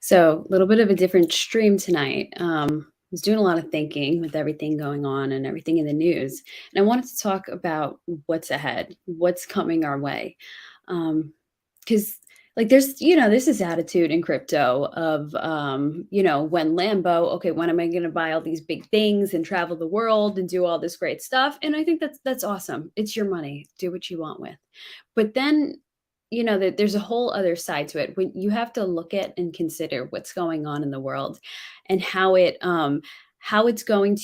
So, a little bit of a different stream tonight. Was doing a lot of thinking with everything going on and everything in the news, and I wanted to talk about what's ahead, what's coming our way, because there's this attitude in crypto of when Lambo, okay, when am I going to buy all these big things and travel the world and do all this great stuff? And I think that's awesome. It's your money, do what you want with. But then, that there's a whole other side to it when you have to look at and consider what's going on in the world and how it's going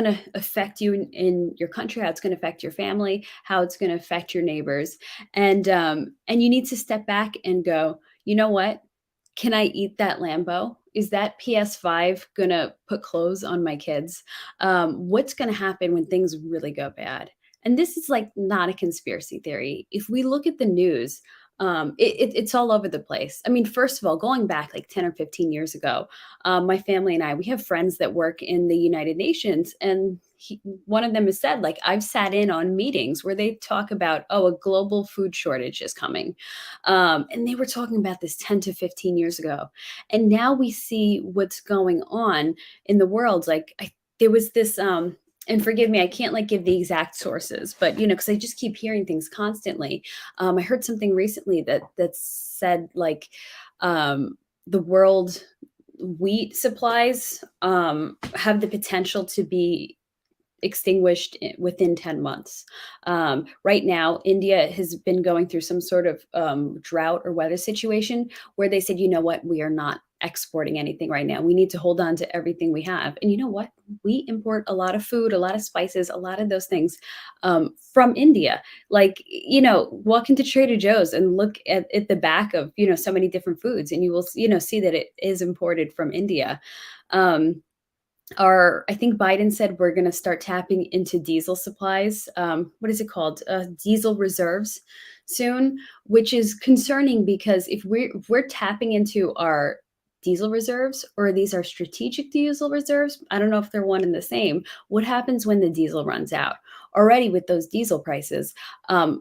to affect you in your country, how it's going to affect your family, how it's going to affect your neighbors, and you need to step back and go, you know what? Can I eat that Lambo? Is that PS5 gonna put clothes on my kids? What's gonna happen when things really go bad? And this is like not a conspiracy theory. If we look at the news, it's all over the place. I mean, first of all, going back like 10 or 15 years ago, my family and I, we have friends that work in the United Nations, and one of them has said, like, I've sat in on meetings where they talk about, oh, a global food shortage is coming. And they were talking about this 10 to 15 years ago. And now we see what's going on in the world. There was this, and forgive me, I can't like give the exact sources, but because I just keep hearing things constantly. I heard something recently that said like the world wheat supplies have the potential to be extinguished within 10 months. Right now, India has been going through some sort of drought or weather situation where they said, you know what, we are not exporting anything right now. We need to hold on to everything we have. And you know what? We import a lot of food, a lot of spices, a lot of those things from India. Like, walk into Trader Joe's and look at the back of, so many different foods, and you will, see that it is imported from India. Um, our I think Biden said we're going to start tapping into diesel supplies. What is it called? Diesel reserves soon, which is concerning because if we're tapping into our diesel reserves, or these are strategic diesel reserves, I don't know if they're one and the same. What happens when the diesel runs out? Already with those diesel prices,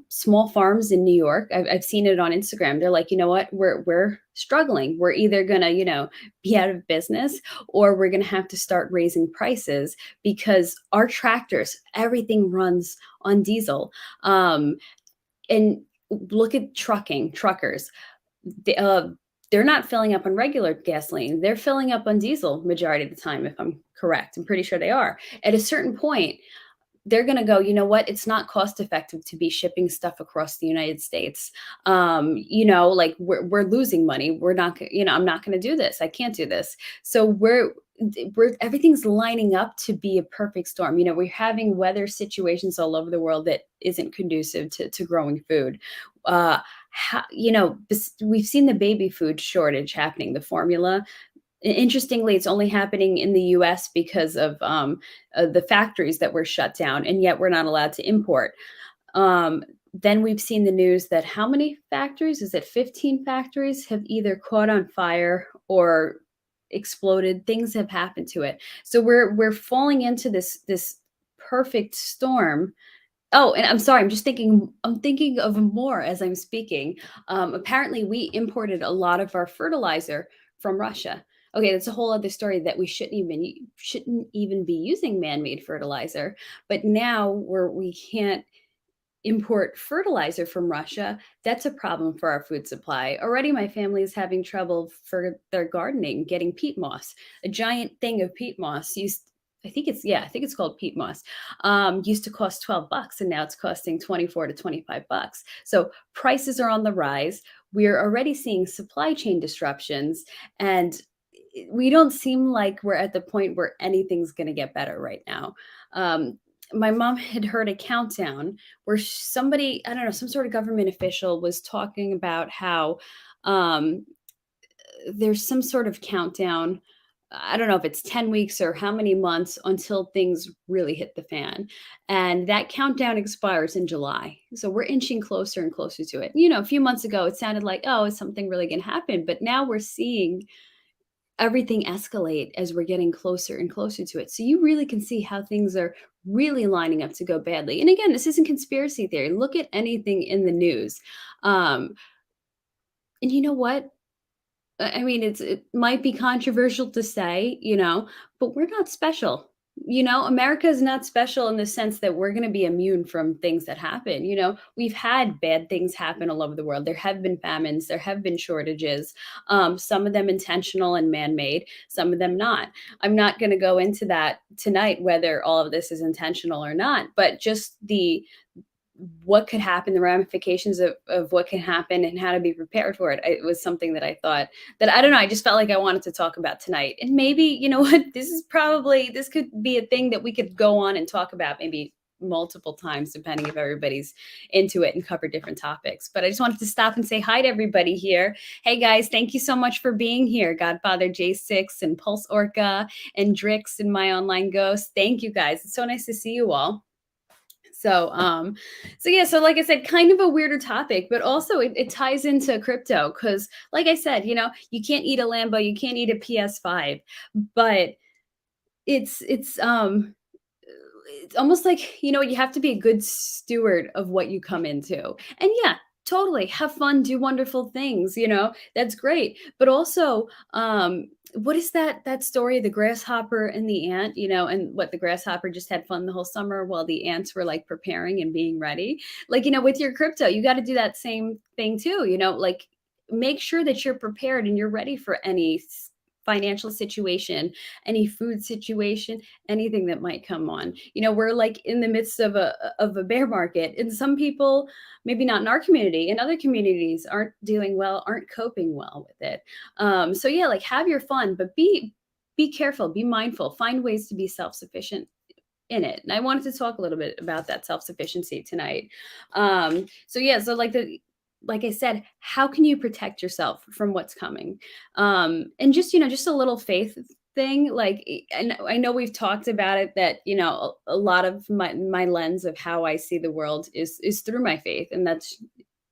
small farms in New York, I've seen it on Instagram. They're like, you know what, we're struggling. We're either gonna, be out of business, or we're going to have to start raising prices because our tractors, everything runs on diesel. And look at truckers. They, uh, they're not filling up on regular gasoline. They're filling up on diesel majority of the time, if I'm correct. I'm pretty sure they are. At a certain point, they're going to go, you know what? It's not cost effective to be shipping stuff across the United States. Like we're losing money. We're not, I'm not going to do this. I can't do this. So we're everything's lining up to be a perfect storm. We're having weather situations all over the world that isn't conducive to growing food. We've seen the baby food shortage happening, the formula. Interestingly, it's only happening in the US because of the factories that were shut down, and yet we're not allowed to import. Then we've seen the news that how many factories? Is it 15 factories have either caught on fire or exploded? Things have happened to it. So we're falling into this perfect storm. Oh, and I'm sorry, I'm thinking of more as I'm speaking. Apparently we imported a lot of our fertilizer from Russia. Okay, that's a whole other story that we shouldn't even be using man-made fertilizer. But now we can't import fertilizer from Russia. That's a problem for our food supply. Already my family is having trouble for their gardening getting peat moss. A giant thing of peat moss used I think it's called peat moss. Used to cost $12, and now it's costing 24 to $25. So prices are on the rise. We're already seeing supply chain disruptions, and we don't seem like we're at the point where anything's going to get better right now. My mom had heard a countdown where somebody, I don't know, some sort of government official was talking about how um, there's some sort of countdown. I don't know if it's 10 weeks or how many months until things really hit the fan. And that countdown expires in July. So we're inching closer and closer to it. A few months ago, it sounded like, oh, is something really going to happen? But now we're seeing everything escalate as we're getting closer and closer to it. So you really can see how things are really lining up to go badly. And again, this isn't conspiracy theory. Look at anything in the news. Um, and you know what? I mean, it might be controversial to say, but we're not special. America is not special in the sense that we're going to be immune from things that happen. We've had bad things happen all over the world. There have been famines, there have been shortages, some of them intentional and man made, some of them not. I'm not going to go into that tonight, whether all of this is intentional or not, but just the what could happen, the ramifications of what can happen and how to be prepared for it. It was something that I thought that I don't know, I just felt like I wanted to talk about tonight. And maybe, what, this could be a thing that we could go on and talk about maybe multiple times, depending if everybody's into it and cover different topics. But I just wanted to stop and say hi to everybody here. Hey guys, thank you so much for being here. Godfather J6 and Pulse Orca and Drix and My Online Ghost. Thank you guys. It's so nice to see you all. So like I said, kind of a weirder topic, but also it ties into crypto because, like I said, you can't eat a Lambo, you can't eat a PS5, but it's it's um it's almost like, you have to be a good steward of what you come into. And yeah, totally have fun, do wonderful things, that's great. But also, what is that story, the grasshopper and the ant, and what the grasshopper just had fun the whole summer while the ants were like preparing and being ready. Like, with your crypto, you got to do that same thing too, like make sure that you're prepared and you're ready for any financial situation, any food situation, anything that might come on. We're like in the midst of a bear market, and some people, maybe not in our community, in other communities, aren't doing well, aren't coping well with it. So yeah, like have your fun, but be careful, be mindful, find ways to be self-sufficient in it. And I wanted to talk a little bit about that self-sufficiency tonight. So yeah, so like I said, how can you protect yourself from what's coming? And just a little faith thing. Like, and I know we've talked about it that, a lot of my lens of how I see the world is through my faith. And that's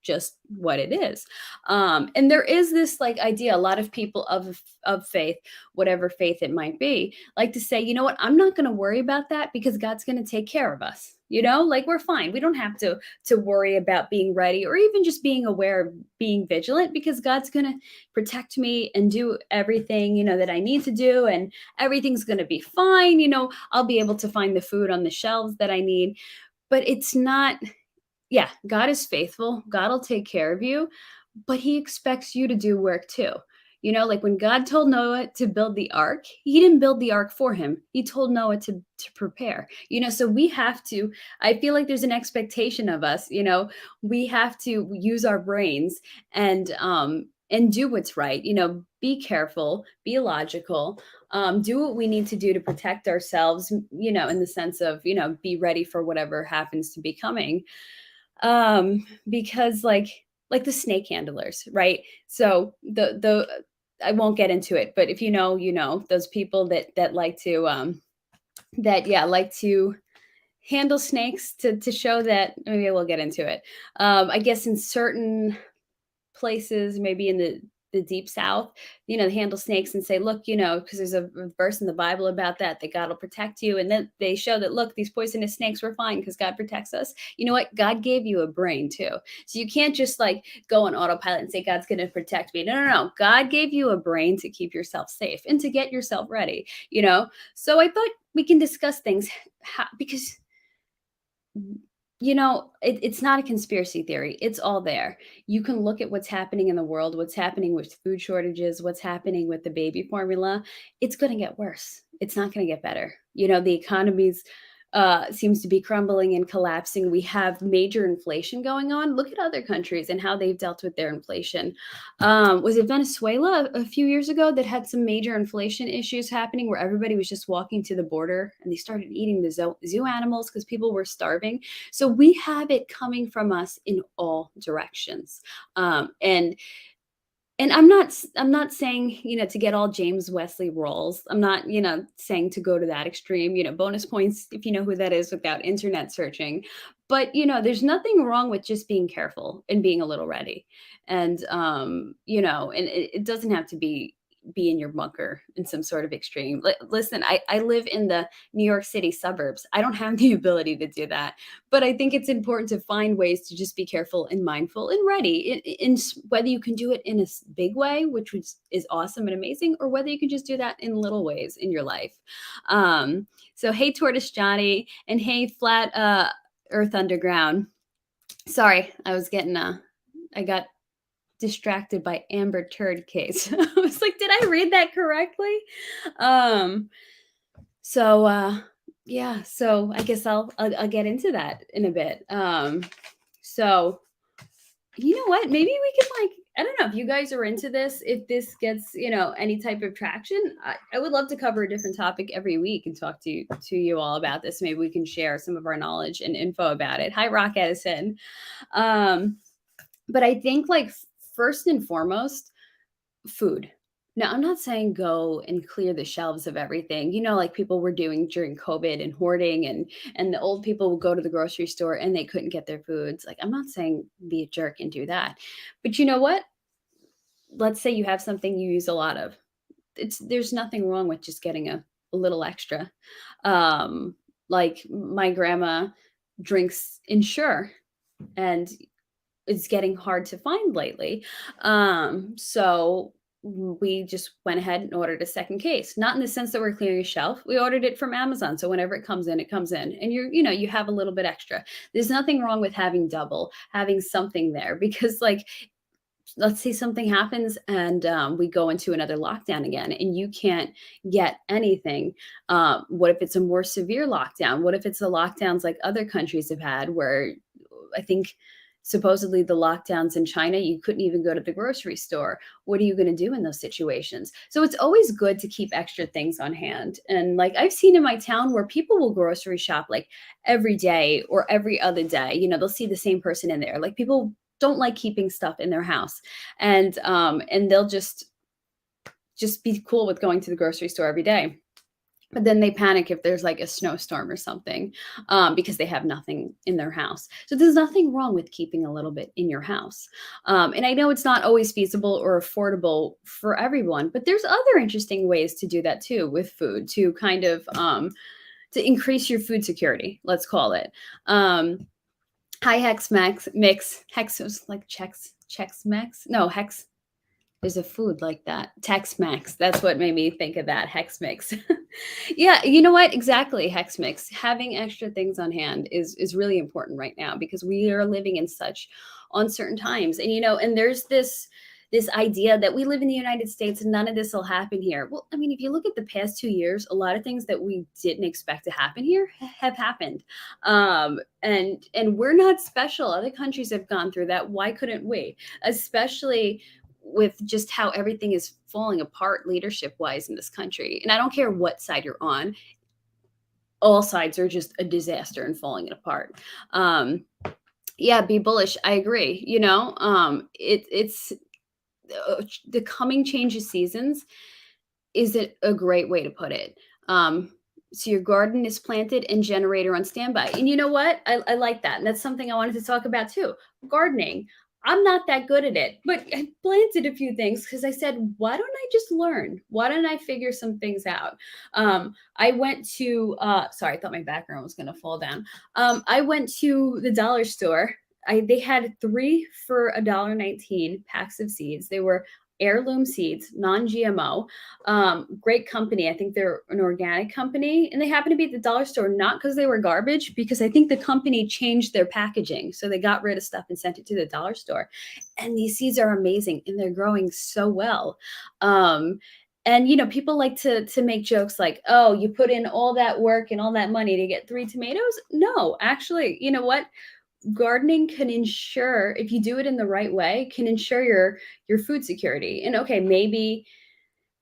just what it is. And there is this like idea, a lot of people of faith, whatever faith it might be, like to say, you know what, I'm not going to worry about that because God's going to take care of us. Like we're fine. We don't have to worry about being ready or even just being aware of being vigilant because God's going to protect me and do everything, that I need to do, and everything's going to be fine. I'll be able to find the food on the shelves that I need. But it's not, yeah, God is faithful. God will take care of you, but he expects you to do work too. Like when God told Noah to build the ark, he didn't build the ark for him. He told Noah to prepare. So we have to, I feel like there's an expectation of us, we have to use our brains and do what's right. Be careful, be logical, do what we need to do to protect ourselves, in the sense of, be ready for whatever happens to be coming. Because like the snake handlers, right? So the I won't get into it, but if those people that like to like to handle snakes to show that, maybe we'll get into it. I guess in certain places, maybe in the deep south, they handle snakes and say, look, because there's a verse in the Bible about that God will protect you. And then they show that, look, these poisonous snakes were fine because God protects us. You know what? God gave you a brain too. So you can't just like go on autopilot and say, God's going to protect me. No. God gave you a brain to keep yourself safe and to get yourself ready, So I thought we can discuss things because it's not a conspiracy theory. It's all there. You can look at what's happening in the world, what's happening with food shortages, what's happening with the baby formula. It's going to get worse. It's not going to get better. The economy's seems to be crumbling and collapsing. We have major inflation going on. Look at other countries and how they've dealt with their inflation. Was it Venezuela a few years ago that had some major inflation issues happening where everybody was just walking to the border and they started eating the zoo animals because people were starving? So we have it coming from us in all directions. And I'm not saying, to get all James Wesley roles. I'm not, saying to go to that extreme, bonus points if you know who that is without internet searching. But, there's nothing wrong with just being careful and being a little ready. And, and it doesn't have to be be in your bunker in some sort of extreme. Listen, I live in the New York City suburbs. I don't have the ability to do that, but I think it's important to find ways to just be careful and mindful and ready whether you can do it in a big way, which is awesome and amazing, or whether you can just do that in little ways in your life. So hey, Tortoise Johnny, and hey, Flat Earth Underground. Sorry, I got distracted by Amber Turd case. I was like, did I read that correctly? Um, yeah, so I guess I'll get into that in a bit. So you know what? Maybe we could I don't know if you guys are into this, if this gets, any type of traction. I would love to cover a different topic every week and talk to you all about this. Maybe we can share some of our knowledge and info about it. Hi, Rock Edison. Um, but I think first and foremost, food. Now, I'm not saying go and clear the shelves of everything, like people were doing during COVID and hoarding, and the old people would go to the grocery store and they couldn't get their foods. Like, I'm not saying be a jerk and do that. But you know what? Let's say you have something you use a lot of. There's nothing wrong with just getting a little extra. Like my grandma drinks Ensure, and it's getting hard to find lately. So we just went ahead and ordered a second case, not in the sense that we're clearing a shelf. We ordered it from Amazon. So whenever it comes in, it comes in, and you have a little bit extra. There's nothing wrong with having double, having something there, because let's say something happens and we go into another lockdown again and you can't get anything. What if it's a more severe lockdown? What if it's the lockdowns like other countries have had, where I think supposedly the lockdowns in China, you couldn't even go to the grocery store? What are you going to do in those situations? So it's always good to keep extra things on hand. And I've seen in my town where people will grocery shop every day or every other day. They'll see the same person in there. People don't like keeping stuff in their house, and they'll just be cool with going to the grocery store every day. But then they panic if there's a snowstorm or something, because they have nothing in their house. So there's nothing wrong with keeping a little bit in your house. And I know it's not always feasible or affordable for everyone, but there's other interesting ways to do that too with food, to kind of to increase your food security, let's call it. Hi, Hex Max Mix. Hex was like Chex Max. No, Hex. There's a food like that. Tex Max. That's what made me think of that. Hex Mix. Yeah, you know what? Exactly, Hex Mix. Having extra things on hand is really important right now, because we are living in such uncertain times. And there's this idea that we live in the United States and none of this will happen here. Well, I mean, if you look at the past 2 years, a lot of things that we didn't expect to happen here have happened. And we're not special. Other countries have gone through that. Why couldn't we? Especially with just how everything is falling apart leadership wise in this country. And I don't care what side you're on. All sides are just a disaster and falling apart. Yeah, be bullish. I agree. It's the coming change of seasons is a great way to put it. So your garden is planted and generator on standby. And you know what? I like that. And that's something I wanted to talk about too. Gardening. I'm not that good at it, but I planted a few things because I said, why don't I just learn? Why don't I figure some things out? I went to, sorry, I thought my background was going to fall down. I went to the dollar store. They had 3 for $1.19 packs of seeds. They were heirloom seeds, non-GMO, great company. I think they're an organic company, and they happen to be at the dollar store, not because they were garbage, because I think the company changed their packaging. So they got rid of stuff and sent it to the dollar store. And these seeds are amazing and they're growing so well. And people like to make jokes like, oh, you put in all that work and all that money to get 3 tomatoes. No, actually, you know what? Gardening can ensure, if you do it in the right way, can ensure your food security. And okay, maybe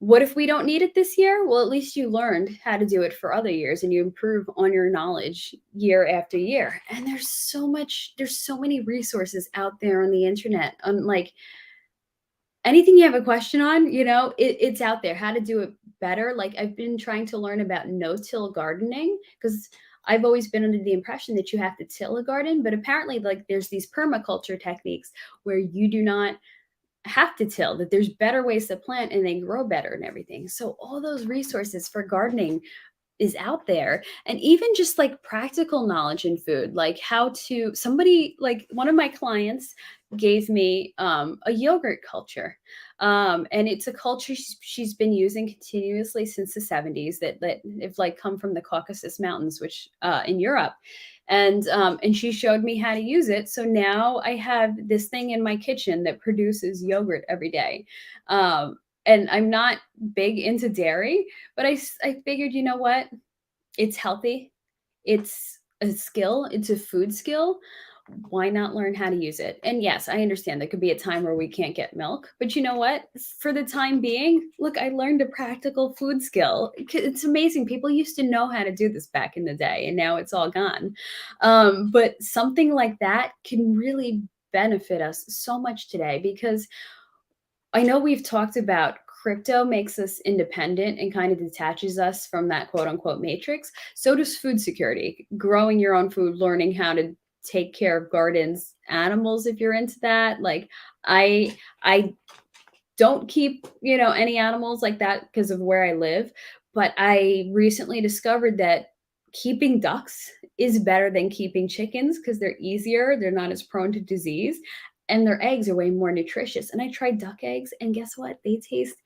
what if we don't need it this year? Well, at least you learned how to do it for other years and you improve on your knowledge year after year. And there's so many resources out there on the internet. Anything you have a question on, it's out there, how to do it better. I've been trying to learn about no-till gardening, because I've always been under the impression that you have to till a garden, but apparently there's these permaculture techniques where you do not have to till, that there's better ways to plant and they grow better and everything. So all those resources for gardening is out there. And even just like practical knowledge in food, like how to, somebody, like one of my clients gave me a yogurt culture. And it's a culture she's been using continuously since the 70s, that have like come from the Caucasus Mountains, which in Europe. And she showed me how to use it. So now I have this thing in my kitchen that produces yogurt every day. And I'm not big into dairy, but I figured, you know what? It's healthy. It's a skill. It's a food skill. Why not learn how to use it? And yes, I understand there could be a time where we can't get milk, but you know what? For the time being, look, I learned a practical food skill. It's amazing. People used to know how to do this back in the day, and now it's all gone. But something like that can really benefit us so much today, because I know we've talked about crypto makes us independent and kind of detaches us from that quote unquote matrix. So does food security, growing your own food, learning how to take care of gardens, animals, if you're into that. Like I don't keep, any animals like that because of where I live, but I recently discovered that keeping ducks is better than keeping chickens because they're easier, they're not as prone to disease, and their eggs are way more nutritious. And I tried duck eggs, and guess what? They taste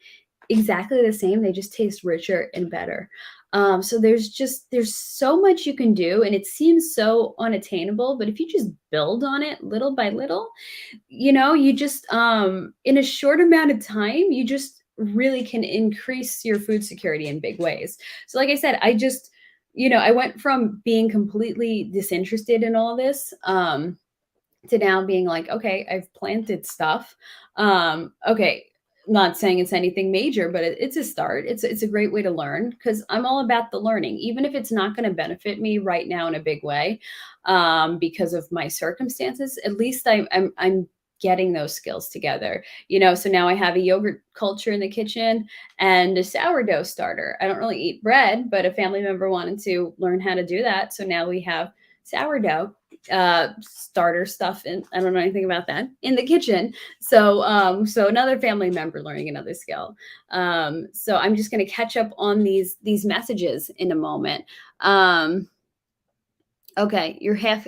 exactly the same. They just taste richer and better. So there's so much you can do, and it seems so unattainable. But if you just build on it little by little, you just in a short amount of time, you just really can increase your food security in big ways. So like I said, I went from being completely disinterested in all this, to now being like, okay, I've planted stuff. Okay, not saying it's anything major, but it's a start. It's a great way to learn, because I'm all about the learning, even if it's not going to benefit me right now in a big way, because of my circumstances. At least I'm getting those skills together. So now I have a yogurt culture in the kitchen and a sourdough starter. I don't really eat bread, but a family member wanted to learn how to do that, so now we have sourdough starter stuff, and I don't know anything about that, in the kitchen. So another family member learning another skill. So I'm just going to catch up on these messages in a moment. Okay, you're half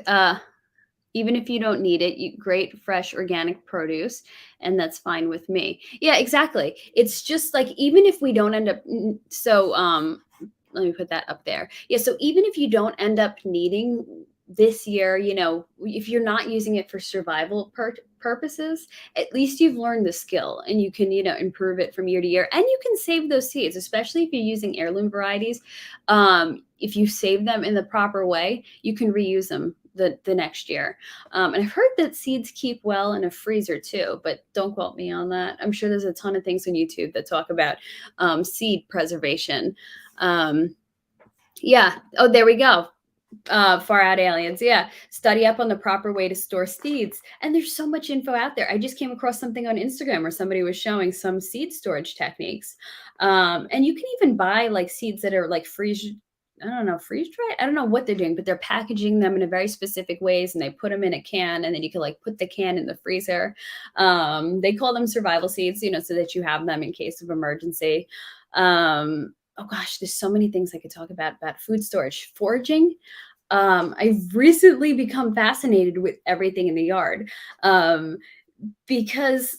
even if you don't need it, you great fresh organic produce, and that's fine with me. Yeah, exactly. It's just like, even if we don't end up, let me put that up there. Yeah, so even if you don't end up needing this year, if you're not using it for survival purposes, at least you've learned the skill, and you can, improve it from year to year, and you can save those seeds, especially if you're using heirloom varieties. If you save them in the proper way, you can reuse them the next year. And I've heard that seeds keep well in a freezer too, but don't quote me on that. I'm sure there's a ton of things on YouTube that talk about seed preservation. Yeah. Oh, there we go. Far out aliens. Yeah. Study up on the proper way to store seeds. And there's so much info out there. I just came across something on Instagram where somebody was showing some seed storage techniques. And you can even buy like seeds that are like freeze dry. I don't know what they're doing, but they're packaging them in a very specific ways, and they put them in a can, and then you can like put the can in the freezer. They call them survival seeds, so that you have them in case of emergency. Oh gosh, there's so many things I could talk about food storage, foraging. I've recently become fascinated with everything in the yard, because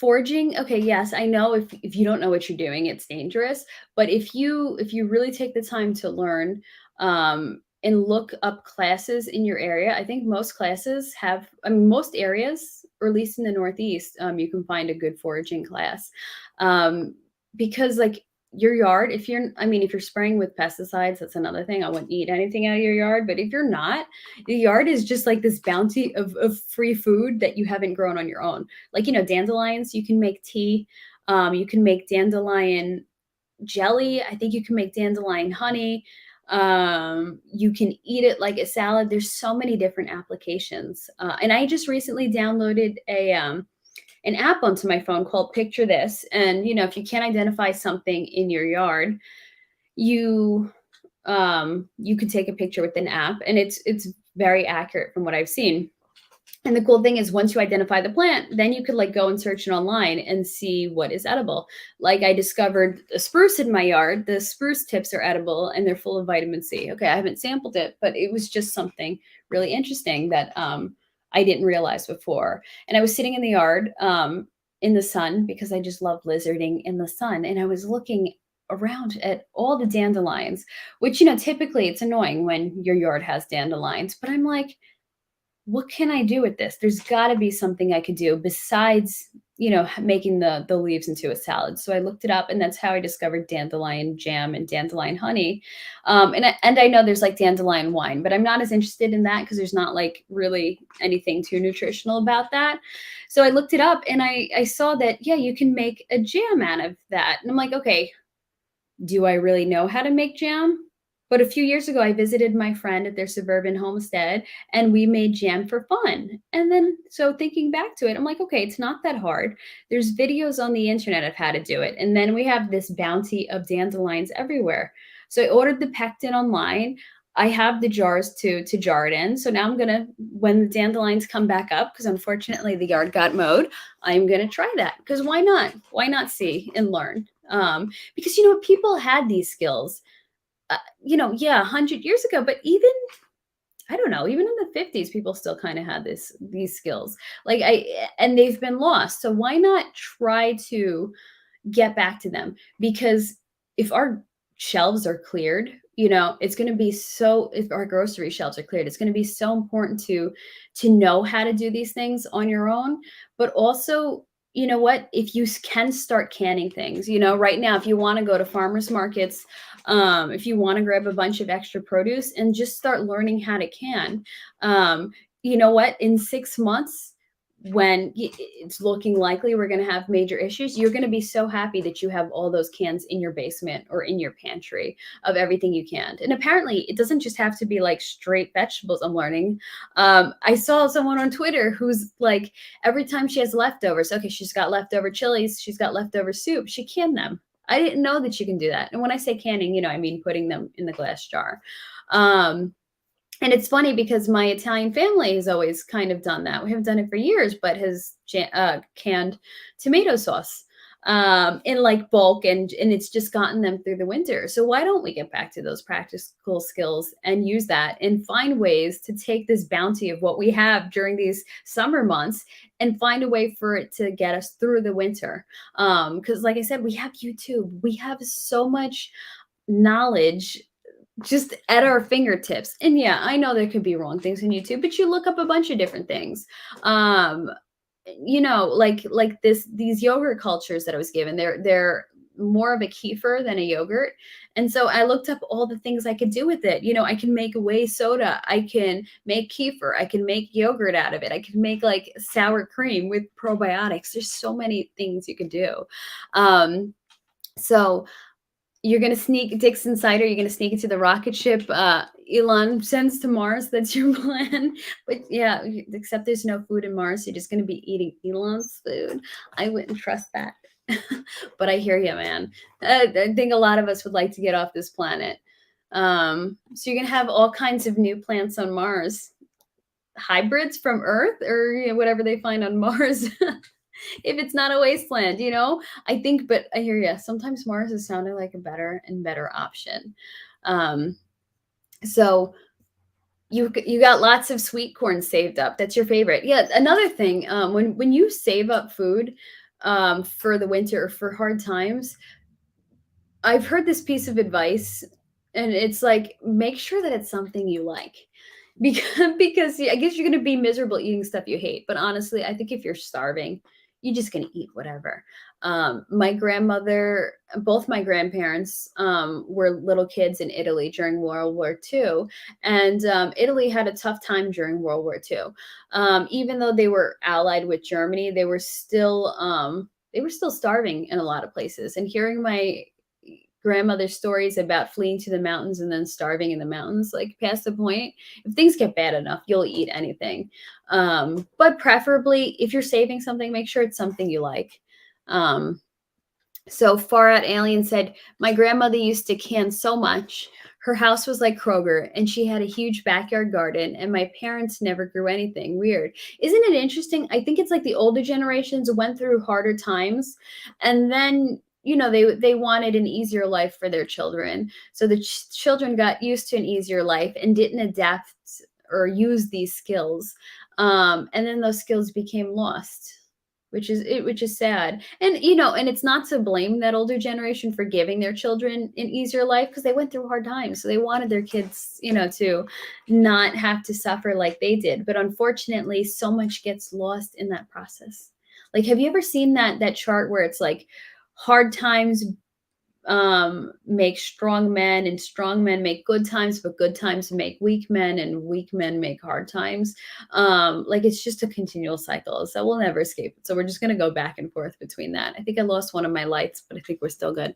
foraging, okay, yes, I know if you don't know what you're doing, it's dangerous. But if you really take the time to learn, and look up classes in your area, I think most classes have, I mean, most areas, or at least in the Northeast, you can find a good foraging class. Because like your yard, if you're spraying with pesticides, that's another thing. I wouldn't eat anything out of your yard. But if you're not, the yard is just like this bounty of free food that you haven't grown on your own. Like, dandelions, you can make tea. You can make dandelion jelly. I think you can make dandelion honey. You can eat it like a salad. There's so many different applications. And I just recently downloaded an app onto my phone called Picture This. And, if you can't identify something in your yard, you you can take a picture with an app, and it's very accurate from what I've seen. And the cool thing is once you identify the plant, then you could like go and search it online and see what is edible. Like I discovered a spruce in my yard. The spruce tips are edible and they're full of vitamin C. Okay, I haven't sampled it, but it was just something really interesting that I didn't realize before. And I was sitting in the yard in the sun because I just love lizarding in the sun. And I was looking around at all the dandelions, which, typically it's annoying when your yard has dandelions, but I'm like, what can I do with this? There's got to be something I could do besides, making the leaves into a salad. So I looked it up, and that's how I discovered dandelion jam and dandelion honey. And I know there's like dandelion wine, but I'm not as interested in that because there's not like really anything too nutritional about that. So I looked it up, and I saw that yeah, you can make a jam out of that, and I'm like, okay, do I really know how to make jam? But a few years ago, I visited my friend at their suburban homestead and we made jam for fun. And then, so thinking back to it, I'm like, okay, it's not that hard. There's videos on the internet of how to do it. And then we have this bounty of dandelions everywhere. So I ordered the pectin online. I have the jars to jar it in. So now I'm going to, when the dandelions come back up, because unfortunately the yard got mowed, I'm going to try that. Because why not? Why not see and learn? Because people had these skills, yeah, 100 years ago, but even I don't know, even in the 50s, people still kind of had these skills. And they've been lost. So why not try to get back to them? Because if our shelves are cleared, it's going to be so, if our grocery shelves are cleared, it's going to be so important to know how to do these things on your own, but also, you know what, if you can start canning things, right now, if you want to go to farmers markets, if you want to grab a bunch of extra produce and just start learning how to can, you know what, in 6 months, when it's looking likely we're going to have major issues, you're going to be so happy that you have all those cans in your basement or in your pantry of everything you can. And apparently it doesn't just have to be like straight vegetables. I'm learning. I saw someone on Twitter who's like, every time she has leftovers, okay, she's got leftover chilies, she's got leftover soup, she canned them. I didn't know that you can do that. And when I say canning, I mean putting them in the glass jar. And it's funny because my Italian family has always kind of done that. We haven't done it for years, but has canned tomato sauce in like bulk, and it's just gotten them through the winter. So why don't we get back to those practical skills and use that and find ways to take this bounty of what we have during these summer months and find a way for it to get us through the winter? Because like I said, we have YouTube. We have so much knowledge just at our fingertips. And yeah, I know there could be wrong things in YouTube, but you look up a bunch of different things. Like these yogurt cultures that I was given, they're more of a kefir than a yogurt. And so I looked up all the things I could do with it. I can make whey soda, I can make kefir, I can make yogurt out of it, I can make like sour cream with probiotics. There's so many things you can do. So you're going to sneak Dixon Cider. You're going to sneak into the rocket ship Elon sends to Mars. That's your plan. But yeah, except there's no food in Mars. You're just going to be eating Elon's food. I wouldn't trust that. But I hear you, man. I think a lot of us would like to get off this planet. So you're going to have all kinds of new plants on Mars. Hybrids from Earth or whatever they find on Mars. If it's not a wasteland, I think, but I hear you. Sometimes Mars is sounding like a better and better option. So you got lots of sweet corn saved up. That's your favorite. Yeah. Another thing, when you save up food for the winter or for hard times, I've heard this piece of advice, and it's like, make sure that it's something you like. Because I guess you're going to be miserable eating stuff you hate. But honestly, I think if you're starving, you're just going to eat whatever. My grandmother, both my grandparents were little kids in Italy during World War II. And Italy had a tough time during World War II. Even though they were allied with Germany, they were still starving in a lot of places. And hearing my grandmother's stories about fleeing to the mountains and then starving in the mountains, like past the point, if things get bad enough, you'll eat anything. But preferably, if you're saving something, make sure it's something you like. So Far Out Alien said, my grandmother used to can so much. her house was like Kroger, and she had a huge backyard garden, and my parents never grew anything. Weird. Isn't it interesting? I think it's like the older generations went through harder times, and then they wanted an easier life for their children. So the children got used to an easier life and didn't adapt or use these skills. And then those skills became lost, which is sad. And and it's not to blame that older generation for giving their children an easier life, because they went through hard times. So they wanted their kids, to not have to suffer like they did. But unfortunately, so much gets lost in that process. Like, have you ever seen that chart where it's like hard times make strong men, and strong men make good times, but good times make weak men, and weak men make hard times. Like, it's just a continual cycle, so we'll never escape it. So we're just going to go back and forth between that. I think I lost one of my lights, but I think we're still good.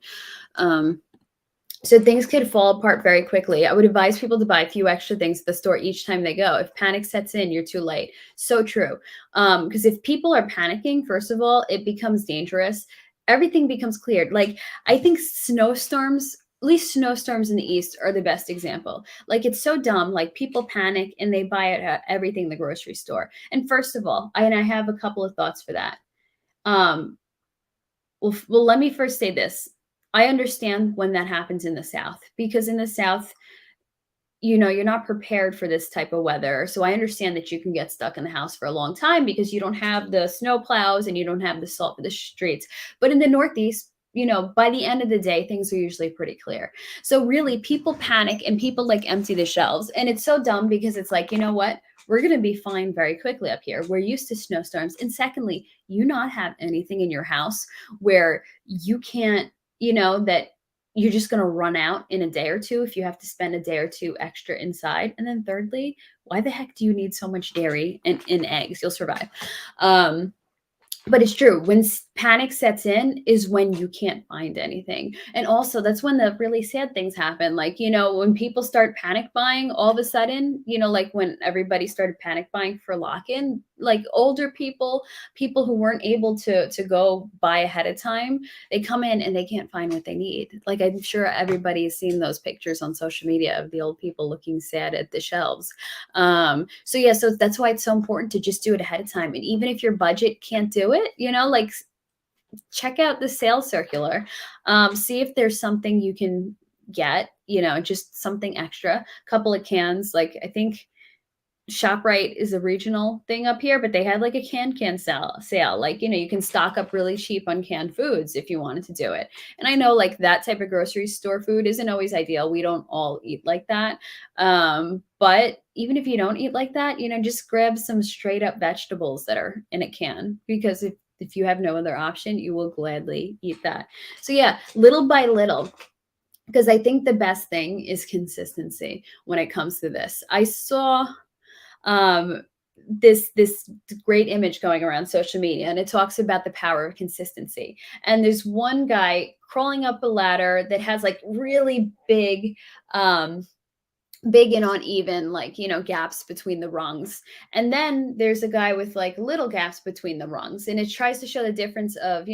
So things could fall apart very quickly. I would advise people to buy a few extra things at the store each time they go. If panic sets in, you're too late. So true. Because if people are panicking, first of all, it becomes dangerous. Everything becomes cleared. Like, I think snowstorms, at least snowstorms in the East, are the best example. Like, it's so dumb. Like, people panic and they buy everything in the grocery store. And first of all, I have a couple of thoughts for that. Um, well, let me first say this. I understand when that happens in the South, because in the South, you're not prepared for this type of weather. So I understand that you can get stuck in the house for a long time because you don't have the snow plows and you don't have the salt for the streets. But in the Northeast, by the end of the day, things are usually pretty clear. So really, people panic and people like empty the shelves. And it's so dumb, because it's like, you know what? We're going to be fine very quickly up here. We're used to snowstorms. And secondly, you not have anything in your house where you can't, that you're just going to run out in a day or two if you have to spend a day or two extra inside. And then thirdly, why the heck do you need so much dairy and in eggs? You'll survive. But it's true. When panic sets in is when you can't find anything. And also, that's when the really sad things happen. Like, when people start panic buying all of a sudden, like when everybody started panic buying for lock-in, like older people who weren't able to go buy ahead of time, they come in and they can't find what they need. Like, I'm sure everybody's seen those pictures on social media of the old people looking sad at the shelves. So that's why it's so important to just do it ahead of time. And even if your budget can't do it, like, check out the sales circular. See if there's something you can get, just something extra, a couple of cans. Like, I think ShopRite is a regional thing up here, but they had like a can sale. Like, you can stock up really cheap on canned foods if you wanted to do it. And I know, like, that type of grocery store food isn't always ideal. We don't all eat like that. But even if you don't eat like that, just grab some straight up vegetables that are in a can, because if you have no other option, you will gladly eat that. So yeah, little by little, because I think the best thing is consistency when it comes to this. I saw this great image going around social media, and it talks about the power of consistency. And there's one guy crawling up a ladder that has like really big and uneven, like, gaps between the rungs. And then there's a guy with like little gaps between the rungs. And it tries to show the difference of,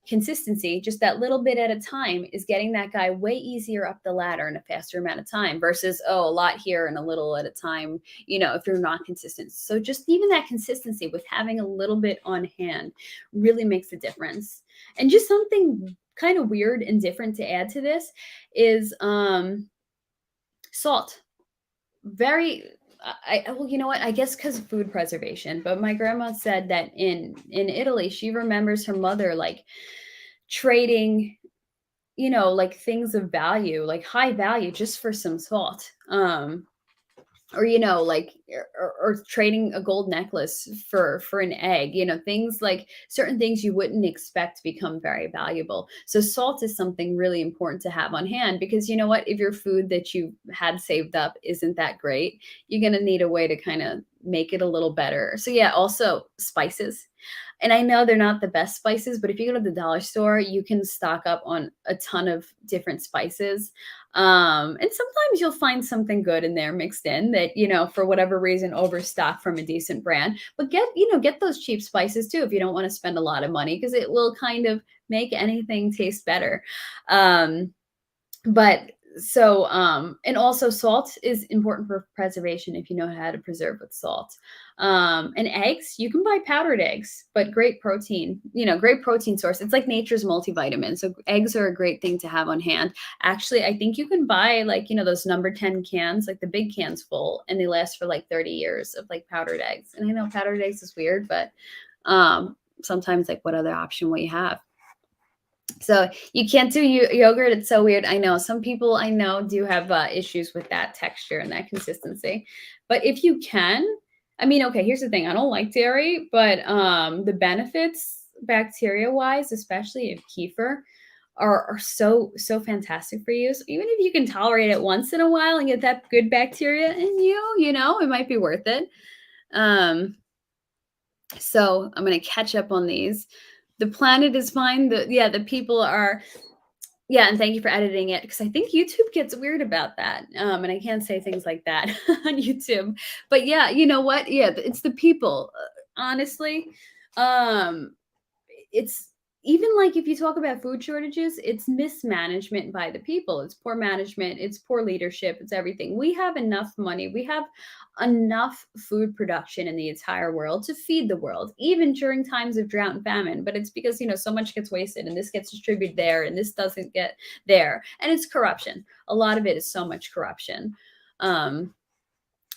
consistency. Just that little bit at a time is getting that guy way easier up the ladder in a faster amount of time, versus, a lot here and a little at a time, if you're not consistent. So just even that consistency with having a little bit on hand really makes a difference. And just something kind of weird and different to add to this is, salt. Very well, you know what? I guess because of food preservation. But my grandma said that in Italy, she remembers her mother like trading, like things of value, like high value, just for some salt. Or like, or trading a gold necklace for an egg. Things like, certain things you wouldn't expect become very valuable. So salt is something really important to have on hand, because you know what, if your food that you had saved up isn't that great, you're going to need a way to kind of make it a little better. So yeah, also spices. And I know they're not the best spices, but if you go to the dollar store, you can stock up on a ton of different spices. And sometimes you'll find something good in there mixed in that, for whatever reason, overstock from a decent brand. But get those cheap spices too if you don't want to spend a lot of money, because it will kind of make anything taste better. But So, and also salt is important for preservation if you know how to preserve with salt. And eggs, you can buy powdered eggs, but great protein, great protein source. It's like nature's multivitamin. So eggs are a great thing to have on hand. Actually, I think you can buy like, those number 10 cans, like the big cans full, and they last for like 30 years of like powdered eggs. And I know powdered eggs is weird, but sometimes like what other option will you have? So you can't do yogurt. It's so weird. I know some people I know do have issues with that texture and that consistency. But if you can, I mean, okay, here's the thing. I don't like dairy, but the benefits bacteria wise, especially of kefir, are so fantastic for you. So even if you can tolerate it once in a while and get that good bacteria in you, it might be worth it. So I'm going to catch up on these. The planet is fine. The people are, yeah, and thank you for editing it because I think YouTube gets weird about that. And I can't say things like that on YouTube. But yeah, you know what? Yeah, it's the people. Honestly, it's even like if you talk about food shortages, it's mismanagement by the people. It's poor management, it's poor leadership, it's everything. We have enough money, we have enough food production in the entire world to feed the world, even during times of drought and famine. But it's because, so much gets wasted and this gets distributed there and this doesn't get there. And it's corruption. A lot of it is so much corruption.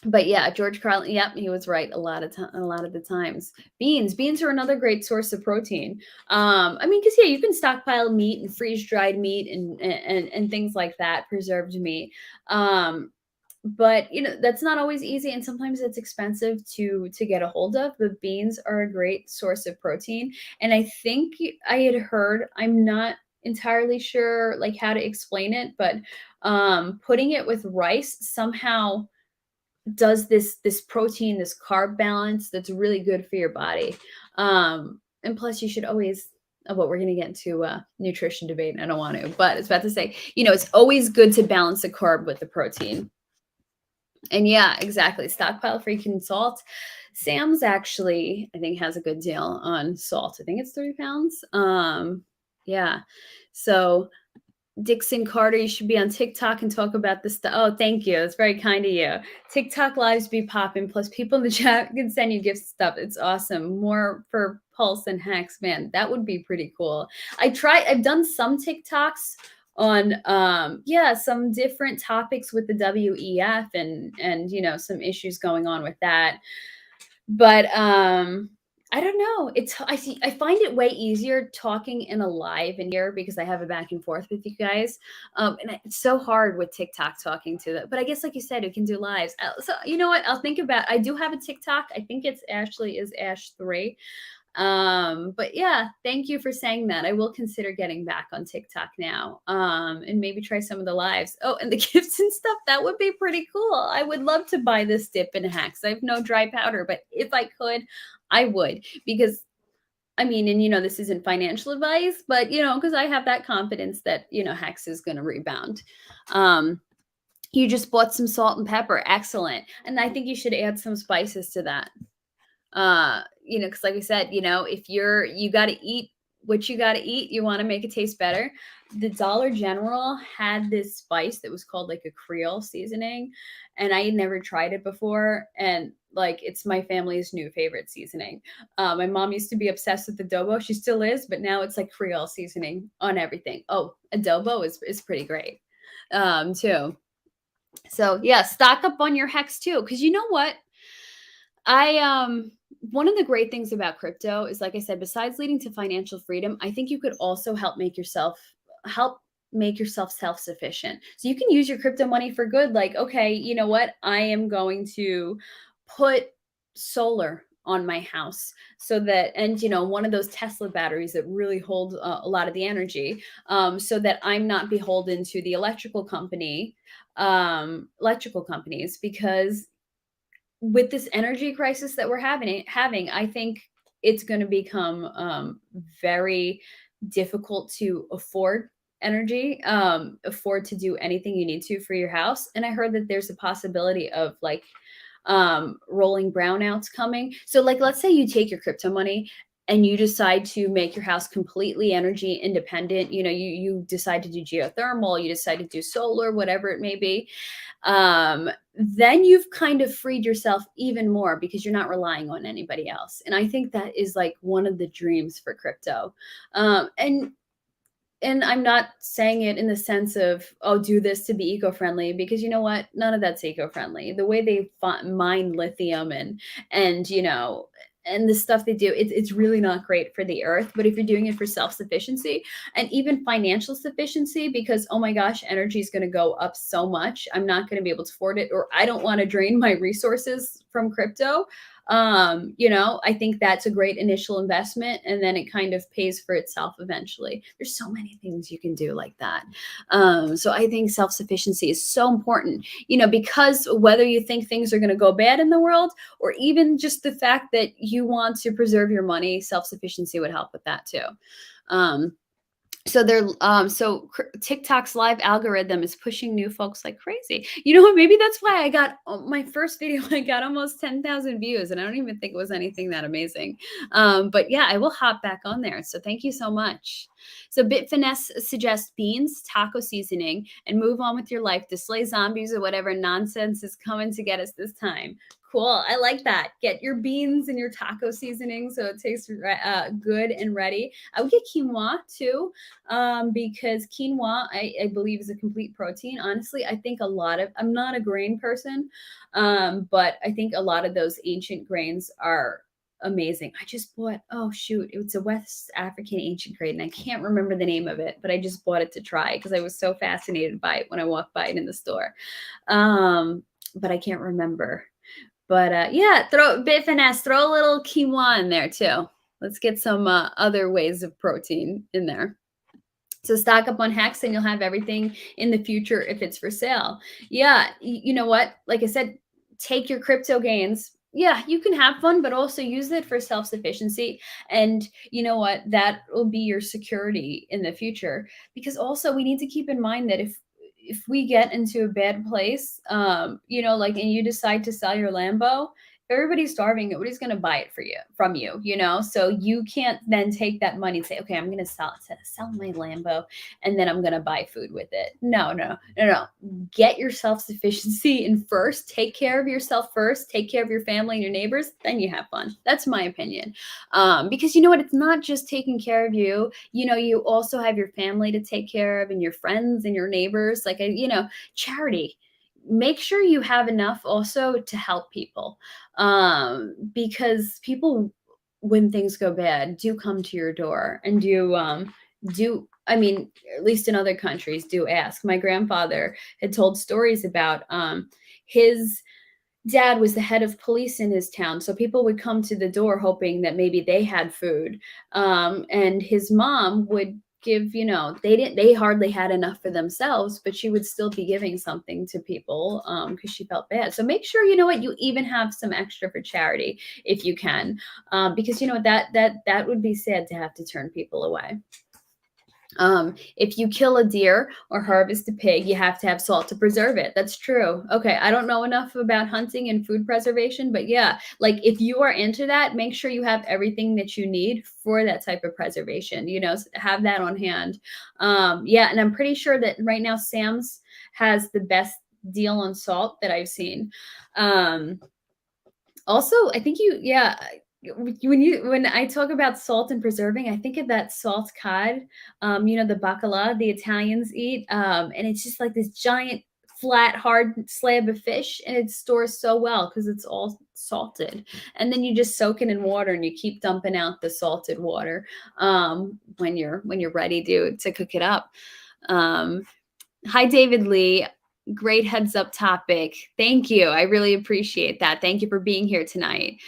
But yeah, George Carlin, yep, he was right a lot of the times. Beans are another great source of protein. I mean, because yeah, you can stockpile meat and freeze dried meat and things like that, preserved meat. But that's not always easy, and sometimes it's expensive to get a hold of. But beans are a great source of protein, and I think I had heard. I'm not entirely sure like how to explain it, but putting it with rice somehow does this protein, this carb balance that's really good for your body. And plus you should always what we're going to get into nutrition debate. I don't want to, but it's about to say, it's always good to balance the carb with the protein. And yeah, exactly. Stockpile freaking salt. Sam's actually, I think, has a good deal on salt. I think it's 30 pounds. Yeah. So Dixon Carter, you should be on TikTok and talk about this stuff. Oh, thank you. That's very kind of you. TikTok lives be popping. Plus, people in the chat can send you gifts stuff. It's awesome. More for Pulse and hacks, man. That would be pretty cool. I've done some TikToks on some different topics with the WEF and some issues going on with that. But I don't know. I find it way easier talking in a live in here because I have a back and forth with you guys. And it's so hard with TikTok talking to them. But I guess, like you said, we can do lives. So you know what? I'll think about. I do have a TikTok. I think it's Ashley is Ash3. But yeah, thank you for saying that. I will consider getting back on TikTok now. And maybe try some of the lives. Oh, and the gifts and stuff, that would be pretty cool. I would love to buy this dip and hacks. I have no dry powder, but if I could, I would, because I mean, and this isn't financial advice, but because I have that confidence that Hex is going to rebound. You just bought some salt and pepper, excellent, and I think you should add some spices to that. Because like I said, if you got to eat what you got to eat, you want to make it taste better. The Dollar General had this spice that was called like a Creole seasoning, and I had never tried it before, and like it's my family's new favorite seasoning. My mom used to be obsessed with adobo. She still is, but now it's like Creole seasoning on everything. Oh, adobo is pretty great too. So yeah, stock up on your Hex too, because you know what? One of the great things about crypto is, like I said, besides leading to financial freedom, I think you could also help make yourself self-sufficient. So you can use your crypto money for good. Like, okay, you know what? I am going to put solar on my house so that, and one of those Tesla batteries that really hold a lot of the energy, so that I'm not beholden to the electrical companies, because with this energy crisis that we're having, I think it's going to become very difficult to afford energy, afford to do anything you need to for your house. And I heard that there's a possibility of like rolling brownouts coming. So like, let's say you take your crypto money and you decide to make your house completely energy independent, you decide to do geothermal, you decide to do solar, whatever it may be, then you've kind of freed yourself even more because you're not relying on anybody else. And I think that is like one of the dreams for crypto. And I'm not saying it in the sense of, oh, do this to be eco-friendly, because you know what? None of that's eco-friendly. The way they mine lithium and and the stuff they do, it's really not great for the earth. But if you're doing it for self-sufficiency and even financial sufficiency, because oh my gosh, energy is going to go up so much, I'm not going to be able to afford it, or I don't want to drain my resources from crypto. I think that's a great initial investment, and then it kind of pays for itself eventually. There's so many things you can do like that. So I think self-sufficiency is so important, because whether you think things are going to go bad in the world, or even just the fact that you want to preserve your money, self-sufficiency would help with that too. Um, TikTok's live algorithm is pushing new folks like crazy. You know what? Maybe that's why I got my first video. I got almost 10,000 views, and I don't even think it was anything that amazing. But yeah, I will hop back on there. So thank you so much. So Bitfinesse suggests beans, taco seasoning, and move on with your life to slay zombies or whatever nonsense is coming to get us this time. Cool. I like that. Get your beans and your taco seasoning so it tastes good and ready. I would get quinoa too, because quinoa, I believe, is a complete protein. Honestly, I think I'm not a grain person, but I think a lot of those ancient grains are amazing. I just bought, oh shoot, it's a West African ancient grain, and I can't remember the name of it, but I just bought it to try because I was so fascinated by it when I walked by it in the store. But I can't remember. But yeah, throw Bitfinesse, throw a little quinoa in there too. Let's get some other ways of protein in there. So stock up on Hex and you'll have everything in the future if it's for sale. Yeah, you know what? Like I said, take your crypto gains. Yeah, you can have fun, but also use it for self-sufficiency. And you know what? That will be your security in the future. Because also we need to keep in mind that if we get into a bad place, and you decide to sell your Lambo, if everybody's starving, nobody's going to buy it from you. So you can't then take that money and say, okay, I'm going to sell my Lambo, and then I'm going to buy food with it. No. Get your self-sufficiency in first. Take care of yourself first. Take care of your family and your neighbors. Then you have fun. That's my opinion. Because you know what? It's not just taking care of you. You also have your family to take care of, and your friends and your neighbors. Like, charity. Make sure you have enough also to help people, because people, when things go bad, do come to your door and I mean, at least in other countries, do ask. My grandfather had told stories about his dad was the head of police in his town, so people would come to the door hoping that maybe they had food, and his mom would give, they hardly had enough for themselves, but she would still be giving something to people, because she felt bad. So make sure, you even have some extra for charity if you can, because that would be sad to have to turn people away. If you kill a deer or harvest a pig, you have to have salt to preserve it. That's true. Okay, I don't know enough about hunting and food preservation, but yeah, like if you are into that, make sure you have everything that you need for that type of preservation. Have that on hand. Yeah, and I'm pretty sure that right now Sam's has the best deal on salt that I've seen. Also, I think when I talk about salt and preserving, I think of that salt cod, the bacala the Italians eat, and it's just like this giant, flat, hard slab of fish, and it stores so well because it's all salted. And then you just soak it in water, and you keep dumping out the salted water when you're ready to cook it up. Hi, David Lee. Great heads up topic. Thank you. I really appreciate that. Thank you for being here tonight.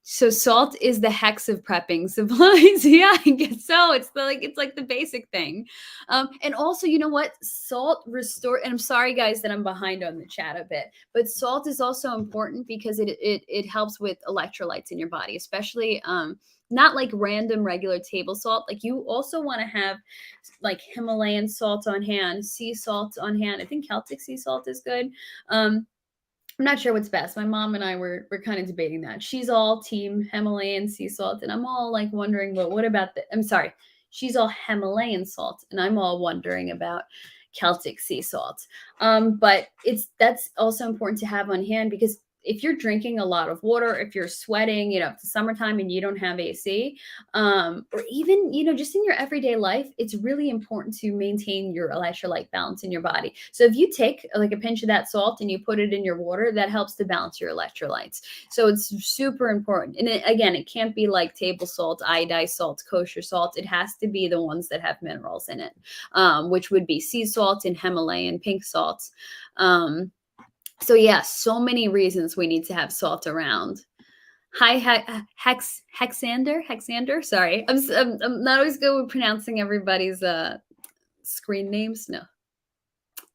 So salt is the hex of prepping supplies. Yeah, I guess so. It's like the basic thing. And also, you know what? Salt restore. And I'm sorry, guys, that I'm behind on the chat a bit. But salt is also important because it helps with electrolytes in your body, especially not like random regular table salt. Like you also want to have like Himalayan salt on hand, sea salt on hand. I think Celtic sea salt is good. I'm not sure what's best. My mom and I were kind of debating that. She's all team Himalayan sea salt, and I'm all like wondering, well, what about the? I'm sorry, she's all Himalayan salt, and I'm all wondering about Celtic sea salt. But that's also important to have on hand because if you're drinking a lot of water, if you're sweating, it's summertime and you don't have AC, or even just in your everyday life, it's really important to maintain your electrolyte balance in your body. So if you take like a pinch of that salt and you put it in your water, that helps to balance your electrolytes. So it's super important. And again, it can't be like table salt, iodized salt, kosher salt. It has to be the ones that have minerals in it, which would be sea salt and Himalayan pink salt. So yeah, so many reasons we need to have salt around. Hi, Hexander. Sorry, I'm not always good with pronouncing everybody's screen names. No,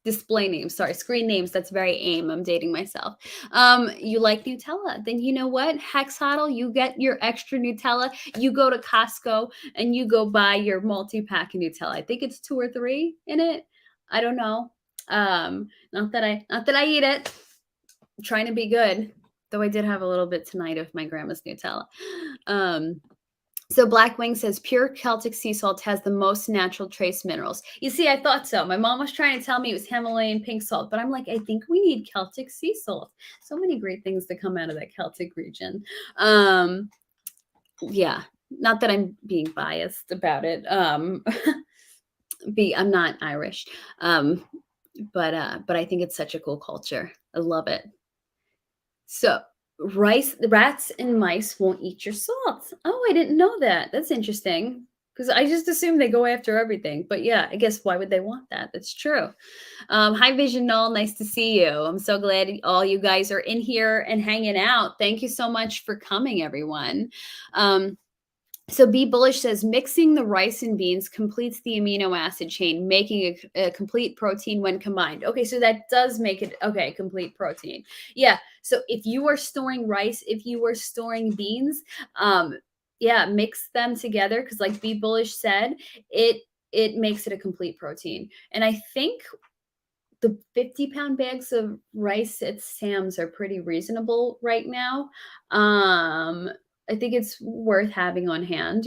display names. Sorry, screen names. That's very aim. I'm dating myself. You like Nutella? Then you know what, Hexhotl, you get your extra Nutella. You go to Costco and you go buy your multi-pack of Nutella. I think it's 2 or 3 in it. I don't know. Not that I eat it. I'm trying to be good. Though I did have a little bit tonight of my grandma's Nutella. So Blackwing says pure Celtic sea salt has the most natural trace minerals. You see, I thought so. My mom was trying to tell me it was Himalayan pink salt, but I'm like, I think we need Celtic sea salt. So many great things to come out of that Celtic region. Yeah, not that I'm being biased about it. I'm not Irish, but I think it's such a cool culture. I love it. So rats and mice won't eat your salt. Oh, I didn't know that. That's interesting. Because I just assume they go after everything. But yeah, I guess why would they want that? That's true. Hi, Vision Null. Nice to see you. I'm so glad all you guys are in here and hanging out. Thank you so much for coming, everyone. So Be Bullish says mixing the rice and beans completes the amino acid chain, making a complete protein when combined. Okay, so that does make it complete protein. Yeah. So if you are storing rice, if you are storing beans, yeah, mix them together because, like Be Bullish said, it makes it a complete protein. And I think the 50-pound bags of rice at Sam's are pretty reasonable right now. I think it's worth having on hand.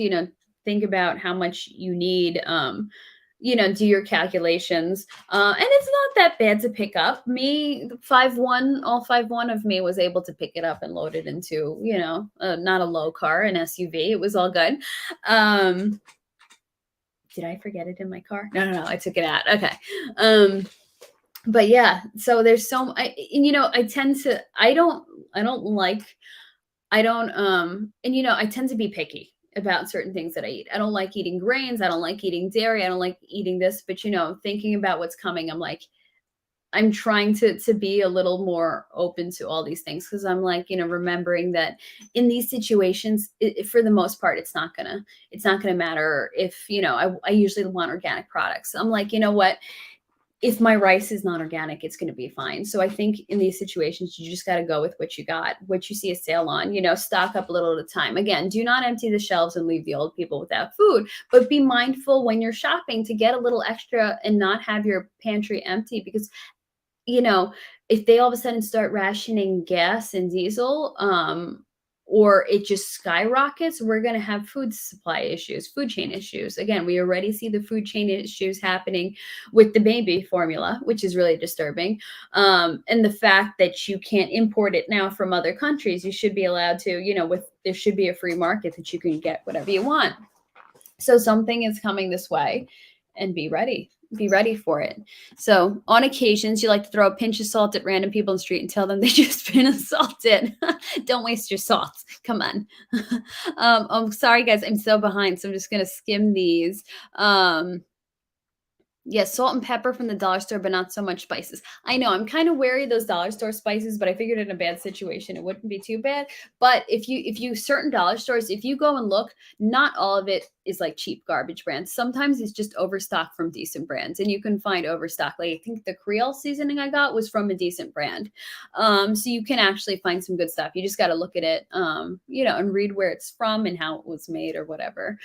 Think about how much you need. Do your calculations. And it's not that bad to pick up. Me, 5'1", all 5'1" of me was able to pick it up and load it into, not a low car, an SUV. It was all good. Did I forget it in my car? No, I took it out. Okay. But yeah, so there's I tend to, I don't I tend to be picky about certain things that I eat. I don't like eating grains. I don't like eating dairy. I don't like eating this, but thinking about what's coming, I'm trying to be a little more open to all these things because I'm like, remembering that in these situations, for the most part, it's not gonna matter if, I usually want organic products. So I'm like, you know what? If my rice is not organic, it's going to be fine. So I think in these situations, you just got to go with what you got, what you see a sale on, stock up a little at a time. Again, do not empty the shelves and leave the old people without food, but be mindful when you're shopping to get a little extra and not have your pantry empty because, if they all of a sudden start rationing gas and diesel, or it just skyrockets, we're going to have food supply issues, food chain issues. Again, we already see the food chain issues happening with the baby formula, which is really disturbing. And the fact that you can't import it now from other countries, you should be allowed to, there should be a free market that you can get whatever you want. So something is coming this way and be ready. Be ready for it. So on occasions, you like to throw a pinch of salt at random people in the street and tell them they just been assaulted. Don't waste your salt. Come on. I'm sorry, guys. I'm so behind. So I'm just going to skim these. Yes, salt and pepper from the dollar store, but not so much spices. I know I'm kind of wary of those dollar store spices, but I figured in a bad situation it wouldn't be too bad. But if you certain dollar stores, if you go and look, not all of it is like cheap garbage brands. Sometimes it's just overstock from decent brands, and you can find overstock. Like I think the Creole seasoning I got was from a decent brand, so you can actually find some good stuff. You just got to look at it, and read where it's from and how it was made or whatever.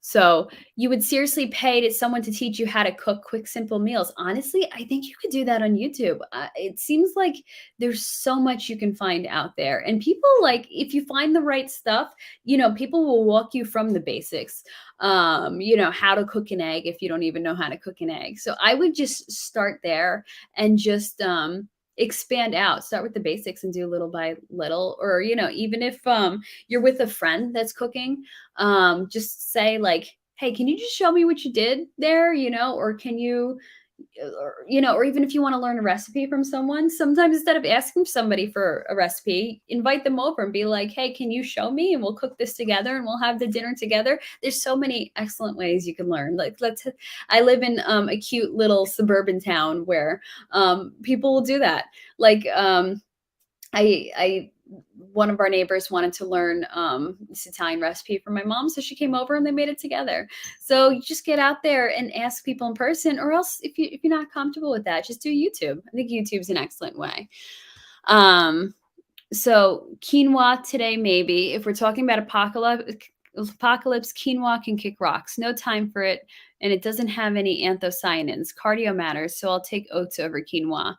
So you would seriously pay to someone to teach you how to cook quick, simple meals. Honestly, I think you could do that on YouTube. It seems like there's so much you can find out there. And people like, if you find the right stuff, people will walk you from the basics. How to cook an egg if you don't even know how to cook an egg. So I would just start there and just expand out. Start with the basics and do little by little. Or, even if you're with a friend that's cooking, just say like, hey, can you just show me what you did there, or can you, or even if you want to learn a recipe from someone, sometimes instead of asking somebody for a recipe, invite them over and be like, hey, can you show me, and we'll cook this together and we'll have the dinner together. There's so many excellent ways you can learn. Like, I live in a cute little suburban town where people will do that. Like, I one of our neighbors wanted to learn this Italian recipe from my mom, so she came over and they made it together. So you just get out there and ask people in person, or else if you're not comfortable with that, just do YouTube. I think YouTube's an excellent way. So quinoa today, maybe if we're talking about apocalypse, quinoa can kick rocks. No time for it, and it doesn't have any anthocyanins. Cardio matters, so I'll take oats over quinoa.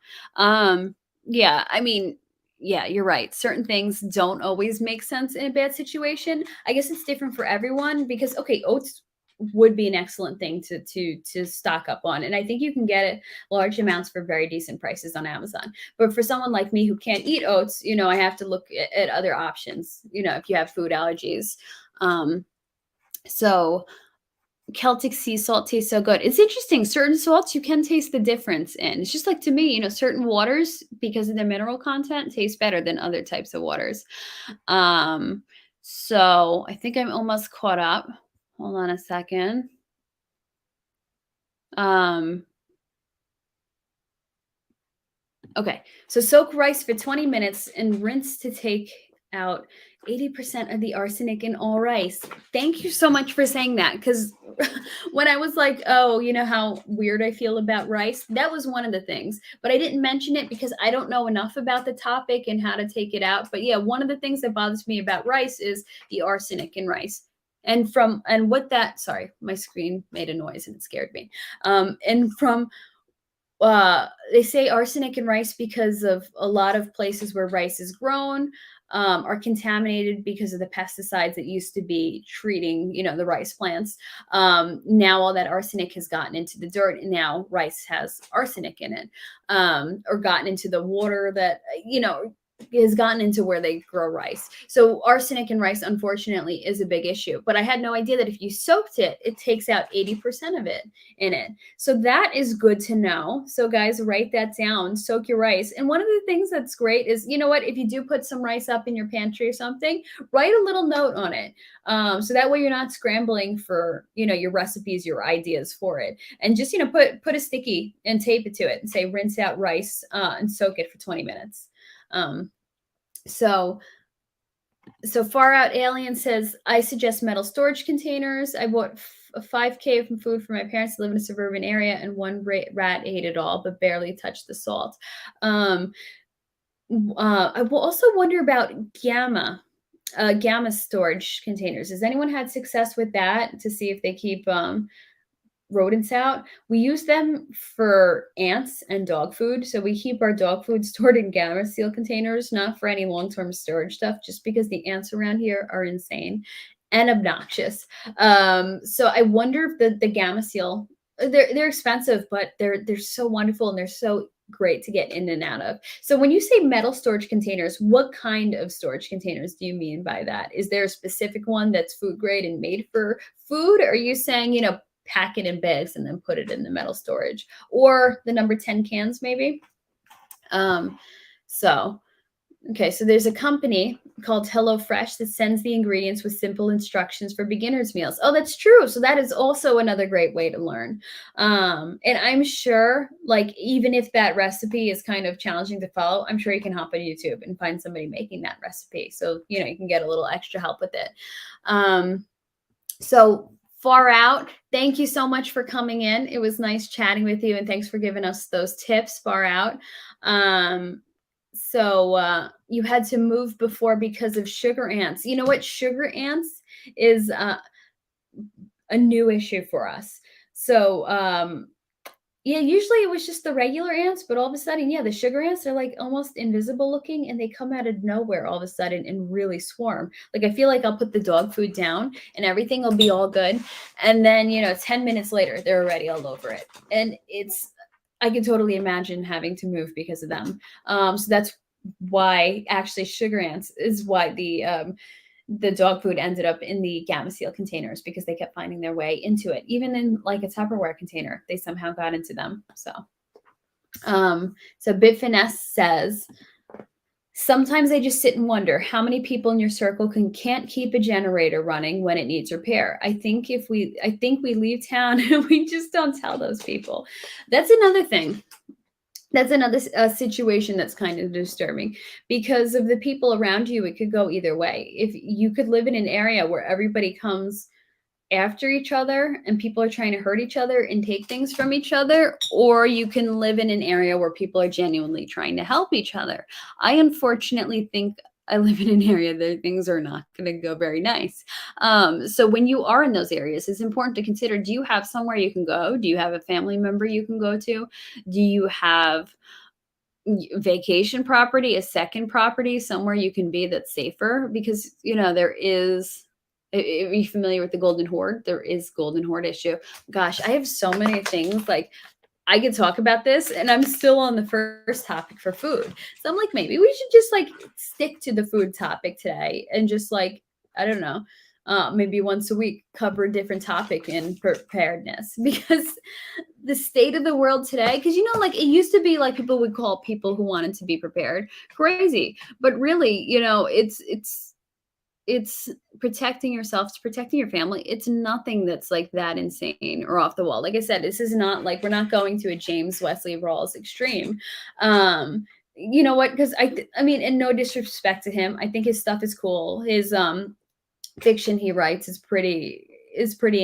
Yeah, I mean, yeah, you're right. Certain things don't always make sense in a bad situation. I guess it's different for everyone because okay, oats would be an excellent thing to stock up on, and I think you can get it large amounts for very decent prices on Amazon. But for someone like me who can't eat oats, I have to look at other options. If you have food allergies, so Celtic sea salt tastes so good. It's interesting. Certain salts you can taste the difference in. It's just like to me, certain waters, because of their mineral content, taste better than other types of waters. So I think I'm almost caught up. Hold on a second. Okay, so soak rice for 20 minutes and rinse to take out 80% of the arsenic in all rice. Thank you so much for saying that, because when I was like, oh, you know how weird I feel about rice, that was one of the things. But I didn't mention it because I don't know enough about the topic and how to take it out. But yeah, one of the things that bothers me about rice is the arsenic in rice. Sorry, my screen made a noise and it scared me. And from they say arsenic in rice because of a lot of places where rice is grown are contaminated because of the pesticides that used to be treating, the rice plants. Now all that arsenic has gotten into the dirt, and now rice has arsenic in it, or gotten into the water that, has gotten into where they grow rice. So arsenic in rice, unfortunately, is a big issue. But I had no idea that if you soaked it, it takes out 80% of it in it. So that is good to know. So guys, write that down. Soak your rice. And one of the things that's great is, if you do put some rice up in your pantry or something, write a little note on it. So that way you're not scrambling for, your recipes, your ideas for it. And just, put a sticky and tape it to it and say rinse out rice and soak it for 20 minutes. So Far Out Alien says, I suggest metal storage containers. I bought a 5K from food for my parents who live in a suburban area, and one rat ate it all, but barely touched the salt. I will also wonder about gamma storage containers. Has anyone had success with that to see if they keep rodents out? We use them for ants and dog food. So we keep our dog food stored in gamma seal containers, not for any long-term storage stuff, just because the ants around here are insane and obnoxious. So I wonder if the gamma seal, they're expensive, but they're so wonderful and they're so great to get in and out of. So when you say metal storage containers, what kind of storage containers do you mean by that? Is there a specific one that's food grade and made for food? Or are you saying, pack it in bags and then put it in the metal storage, or the number 10 cans maybe? So there's a company called HelloFresh that sends the ingredients with simple instructions for beginners meals. Oh, that's true. So that is also another great way to learn. And I'm sure, like, even if that recipe is kind of challenging to follow, I'm sure you can hop on YouTube and find somebody making that recipe. So, you can get a little extra help with it. So Far Out, thank you so much for coming in. It was nice chatting with you, and thanks for giving us those tips, Far Out. You had to move before because of sugar ants. You know what sugar ants is? a new issue for us. So, yeah, usually it was just the regular ants, but all of a sudden, yeah, the sugar ants are like almost invisible looking and they come out of nowhere all of a sudden and really swarm. Like I feel like I'll put the dog food down and everything will be all good. And then, 10 minutes later, they're already all over it. And I can totally imagine having to move because of them. So that's why actually sugar ants is why the dog food ended up in the gamma seal containers because they kept finding their way into it. Even in like a Tupperware container, they somehow got into them. So Bit Finesse says, sometimes I just sit and wonder how many people in your circle can't keep a generator running when it needs repair. I think we leave town and we just don't tell those people. That's another thing. That's another situation that's kind of disturbing because of the people around you. It could go either way. If you could live in an area where everybody comes after each other and people are trying to hurt each other and take things from each other, or you can live in an area where people are genuinely trying to help each other. I unfortunately think I live in an area that things are not going to go very nice. So when you are in those areas, it's important to consider, do you have somewhere you can go? Do you have a family member you can go to? Do you have vacation property, a second property, somewhere you can be that's safer? Because, there is, are you familiar with the golden hoard? There is golden hoard issue. Gosh, I have so many things. Like I could talk about this and I'm still on the first topic for food. So I'm like, maybe we should just like stick to the food topic today and just like, I don't know, maybe once a week cover a different topic in preparedness because the state of the world today, because like it used to be like people would call people who wanted to be prepared crazy, but really, it's protecting yourself, it's protecting your family. It's nothing that's like that insane or off the wall. Like I said, this is not like we're not going to a James Wesley Rawls extreme. You know what? Because I mean, and no disrespect to him, I think his stuff is cool. His fiction he writes is pretty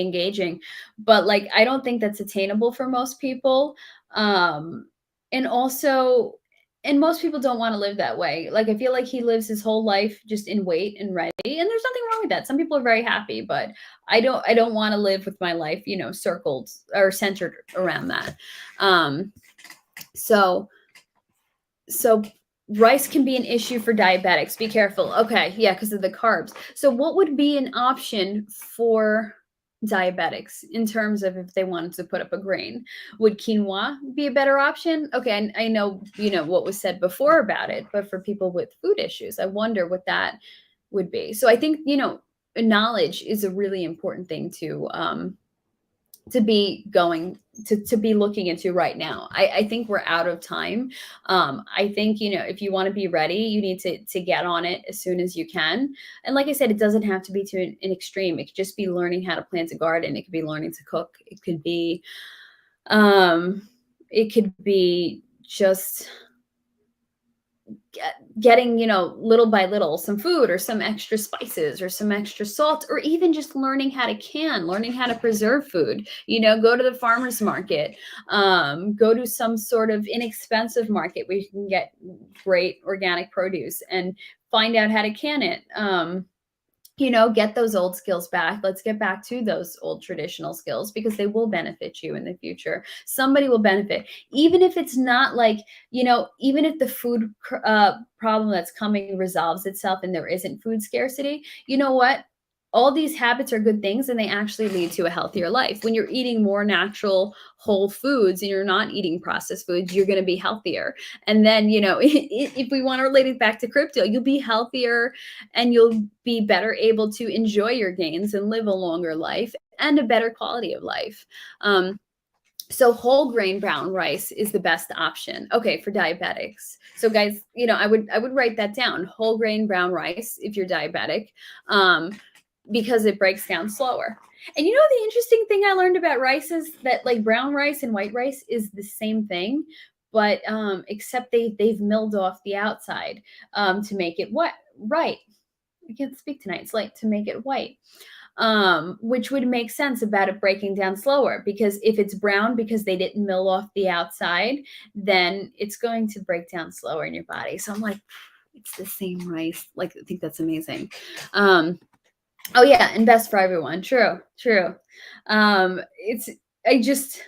engaging, but like I don't think that's attainable for most people. And also, and most people don't want to live that way. Like I feel like he lives his whole life just in wait and ready, and there's nothing wrong with that. Some people are very happy, but I don't want to live with my life, circled or centered around that. So rice can be an issue for diabetics. Be careful. Okay, yeah, because of the carbs. So what would be an option for diabetics in terms of if they wanted to put up a grain? Would quinoa be a better option? Okay, I know, what was said before about it, but for people with food issues, I wonder what that would be. So I think, knowledge is a really important thing to be going to be looking into right now. I think we're out of time. I think, if you want to be ready, you need to get on it as soon as you can. And like I said, it doesn't have to be to an extreme. It could just be learning how to plant a garden. It could be learning to cook. It could be just getting, little by little some food or some extra spices or some extra salt, or even just learning how to preserve food. Go to the farmer's market, go to some sort of inexpensive market where you can get great organic produce and find out how to can it. Get those old skills back. Let's get back to those old traditional skills because they will benefit you in the future. Somebody will benefit, even if it's not like, even if the food problem that's coming resolves itself and there isn't food scarcity, you know what? All these habits are good things and they actually lead to a healthier life. When you're eating more natural whole foods and you're not eating processed foods, you're going to be healthier. And then, if we want to relate it back to crypto, you'll be healthier and you'll be better able to enjoy your gains and live a longer life and a better quality of life. So whole grain brown rice is the best option. Okay, for diabetics. So guys, I would write that down. Whole grain brown rice if you're diabetic. Because it breaks down slower. And the interesting thing I learned about rice is that like brown rice and white rice is the same thing, but except they've milled off the outside to make it white. Right. I can't speak tonight. It's late, to make it white. Which would make sense about it breaking down slower, because if it's brown because they didn't mill off the outside, then it's going to break down slower in your body. So I'm like, it's the same rice. Like, I think that's amazing. Oh yeah, and best for everyone. True, true. It's I just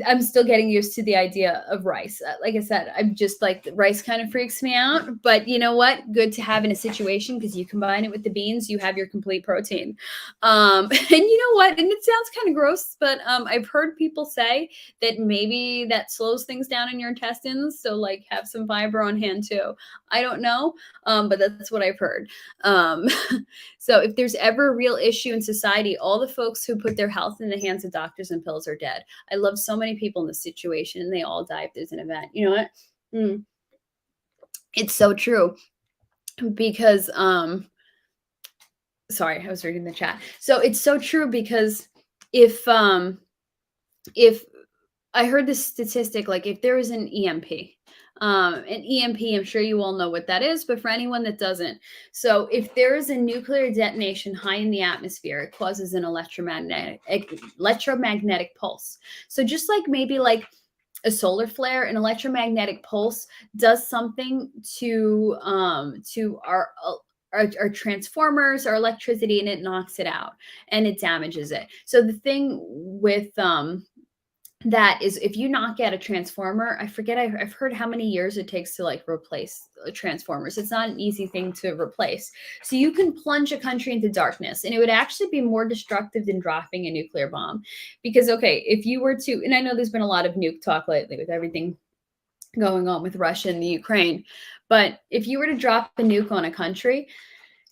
I'm still getting used to the idea of rice. Like I said, I'm just like the rice kind of freaks me out. But you know what? Good to have in a situation because you combine it with the beans, you have your complete protein. And you know what? And it sounds kind of gross, but I've heard people say that maybe that slows things down in your intestines. So like have some fiber on hand too. I don't know, but that's what I've heard. Um, so if there's ever a real issue in society, all the folks who put their health in the hands of doctors and pills are dead. I love so many people in this situation and they all die if there's an event. You know what? Mm, it's so true because sorry, I was reading the chat. So it's so true because if if I heard this statistic, like if there is an EMP, an EMP, I'm sure you all know what that is, but for anyone that doesn't, so if there is a nuclear detonation high in the atmosphere, it causes an electromagnetic pulse. So just like maybe like a solar flare, an electromagnetic pulse does something to our transformers, our electricity, and it knocks it out and it damages it. So the thing with that is if you knock out a transformer, I forget, I've heard how many years it takes to like replace transformers. It's not an easy thing to replace. So you can plunge a country into darkness and it would actually be more destructive than dropping a nuclear bomb. Because, okay, if you were to, and I know there's been a lot of nuke talk lately with everything going on with Russia and the Ukraine, but if you were to drop a nuke on a country,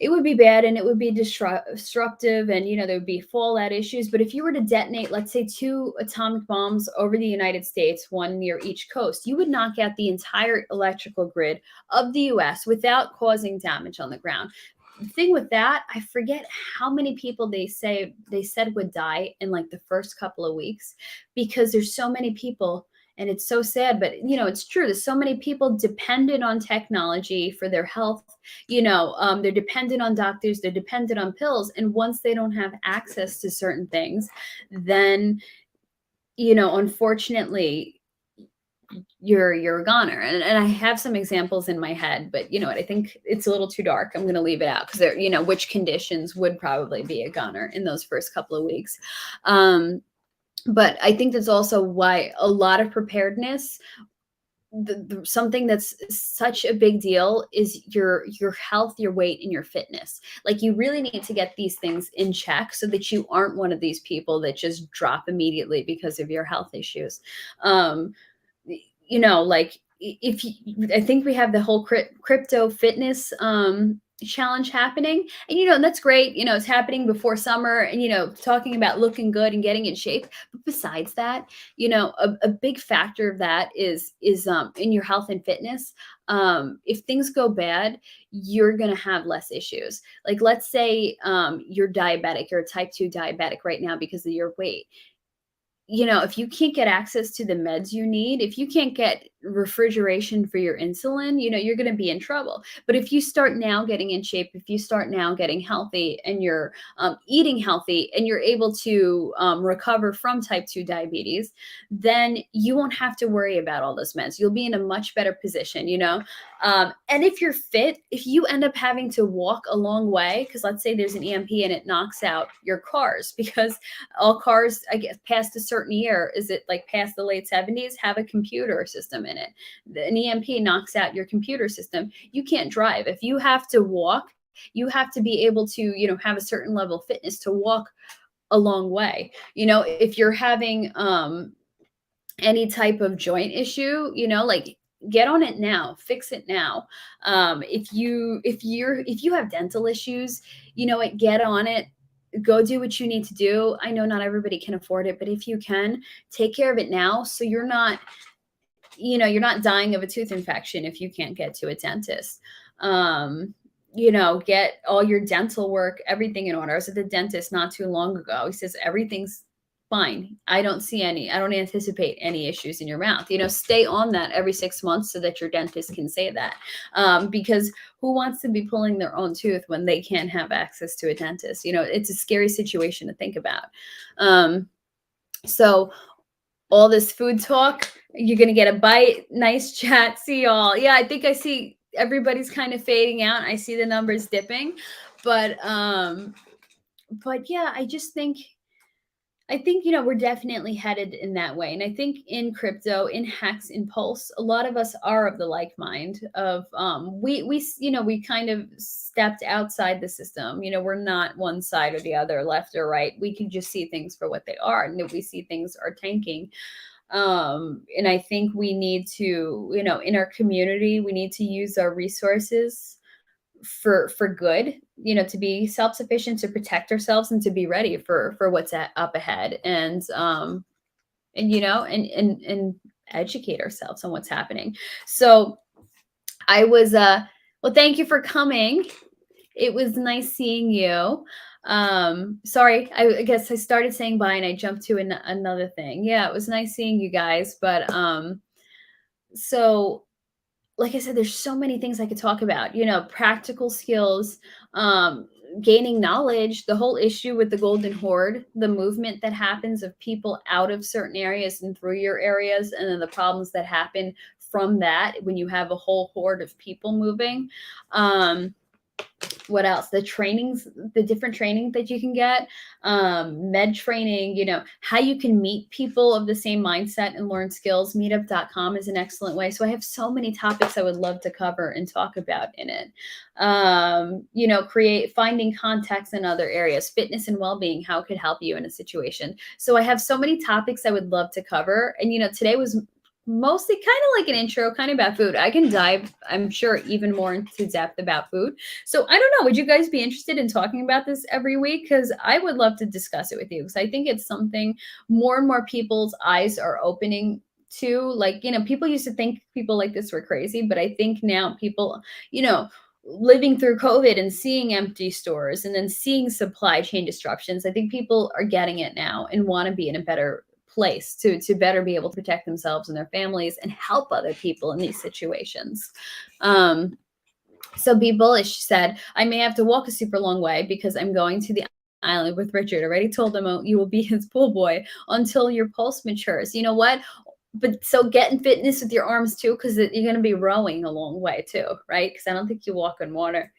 it would be bad and it would be disruptive and there would be fallout issues. But if you were to detonate, let's say, two atomic bombs over the United States, one near each coast, you would knock out the entire electrical grid of the US without causing damage on the ground. The thing with that, I forget how many people they said would die in like the first couple of weeks because there's so many people, and it's so sad, but it's true. There's so many people dependent on technology for their health. They're dependent on doctors, they're dependent on pills, and once they don't have access to certain things, then unfortunately, you're a goner. And I have some examples in my head, but you know what? I think it's a little too dark. I'm going to leave it out because which conditions would probably be a goner in those first couple of weeks. But I think that's also why a lot of preparedness, something that's such a big deal is your health, your weight, and your fitness. Like you really need to get these things in check so that you aren't one of these people that just drop immediately because of your health issues. Um, like if you, I think we have the whole crypto fitness challenge happening, and that's great. It's happening before summer, and talking about looking good and getting in shape. But besides that, a big factor of that is in your health and fitness. If things go bad, you're gonna have less issues. Like let's say you're diabetic, you're a type 2 diabetic right now because of your weight. If you can't get access to the meds you need, if you can't get refrigeration for your insulin, you're going to be in trouble. But if you start now getting in shape, if you start now getting healthy and you're eating healthy and you're able to recover from type 2 diabetes, then you won't have to worry about all those meds. You'll be in a much better position, and if you're fit, if you end up having to walk a long way, because let's say there's an EMP and it knocks out your cars, because all cars, I guess, past a certain year, is it like past the late 70s, have a computer system in it. An EMP knocks out your computer system. You can't drive. If you have to walk, you have to be able to, have a certain level of fitness to walk a long way. If you're having any type of joint issue, like get on it now, fix it now. If you have dental issues, get on it, go do what you need to do. I know not everybody can afford it, but if you can, take care of it now so you're not dying of a tooth infection if you can't get to a dentist. Get all your dental work, everything in order. I was at the dentist not too long ago. He says everything's fine. I don't anticipate any issues in your mouth. Stay on that every 6 months so that your dentist can say that. Because who wants to be pulling their own tooth when they can't have access to a dentist? It's a scary situation to think about. So all this food talk, you're going to get a bite. Nice chat. See y'all. Yeah, I think I see everybody's kind of fading out. I see the numbers dipping. But yeah, I think, we're definitely headed in that way. And I think in crypto, in Hacks Impulse, a lot of us are of the like mind of, we kind of stepped outside the system. We're not one side or the other, left or right. We can just see things for what they are, and if we see things are tanking. And I think we need to, in our community, we need to use our resources for good, to be self-sufficient, to protect ourselves, and to be ready for what's up ahead. And educate ourselves on what's happening. So I was well, thank you for coming. It was nice seeing you. Sorry, I guess I started saying bye and I jumped to another thing. Yeah, it was nice seeing you guys. But so like I said, there's so many things I could talk about, practical skills, um, gaining knowledge, the whole issue with the golden horde, the movement that happens of people out of certain areas and through your areas, and then the problems that happen from that when you have a whole horde of people moving. What else? The trainings, the different training that you can get, med training, how you can meet people of the same mindset and learn skills. Meetup.com is an excellent way. So I have so many topics I would love to cover and talk about in it. Finding contacts in other areas, fitness and well-being, how it could help you in a situation. So I have so many topics I would love to cover. And today was mostly kind of like an intro, kind of about food. I can dive, I'm sure, even more into depth about food. So I don't know, would you guys be interested in talking about this every week? Because I would love to discuss it with you, because I think it's something more and more people's eyes are opening to. Like, people used to think people like this were crazy, but I think now people, living through COVID and seeing empty stores and then seeing supply chain disruptions, I think people are getting it now and want to be in a better place to better be able to protect themselves and their families and help other people in these situations. So Be Bullish said, I may have to walk a super long way because I'm going to the island with Richard. Already told him, you will be his pool boy until your pulse matures. You know what? But so get in fitness with your arms too, because you're going to be rowing a long way too, right? Because I don't think you walk in water.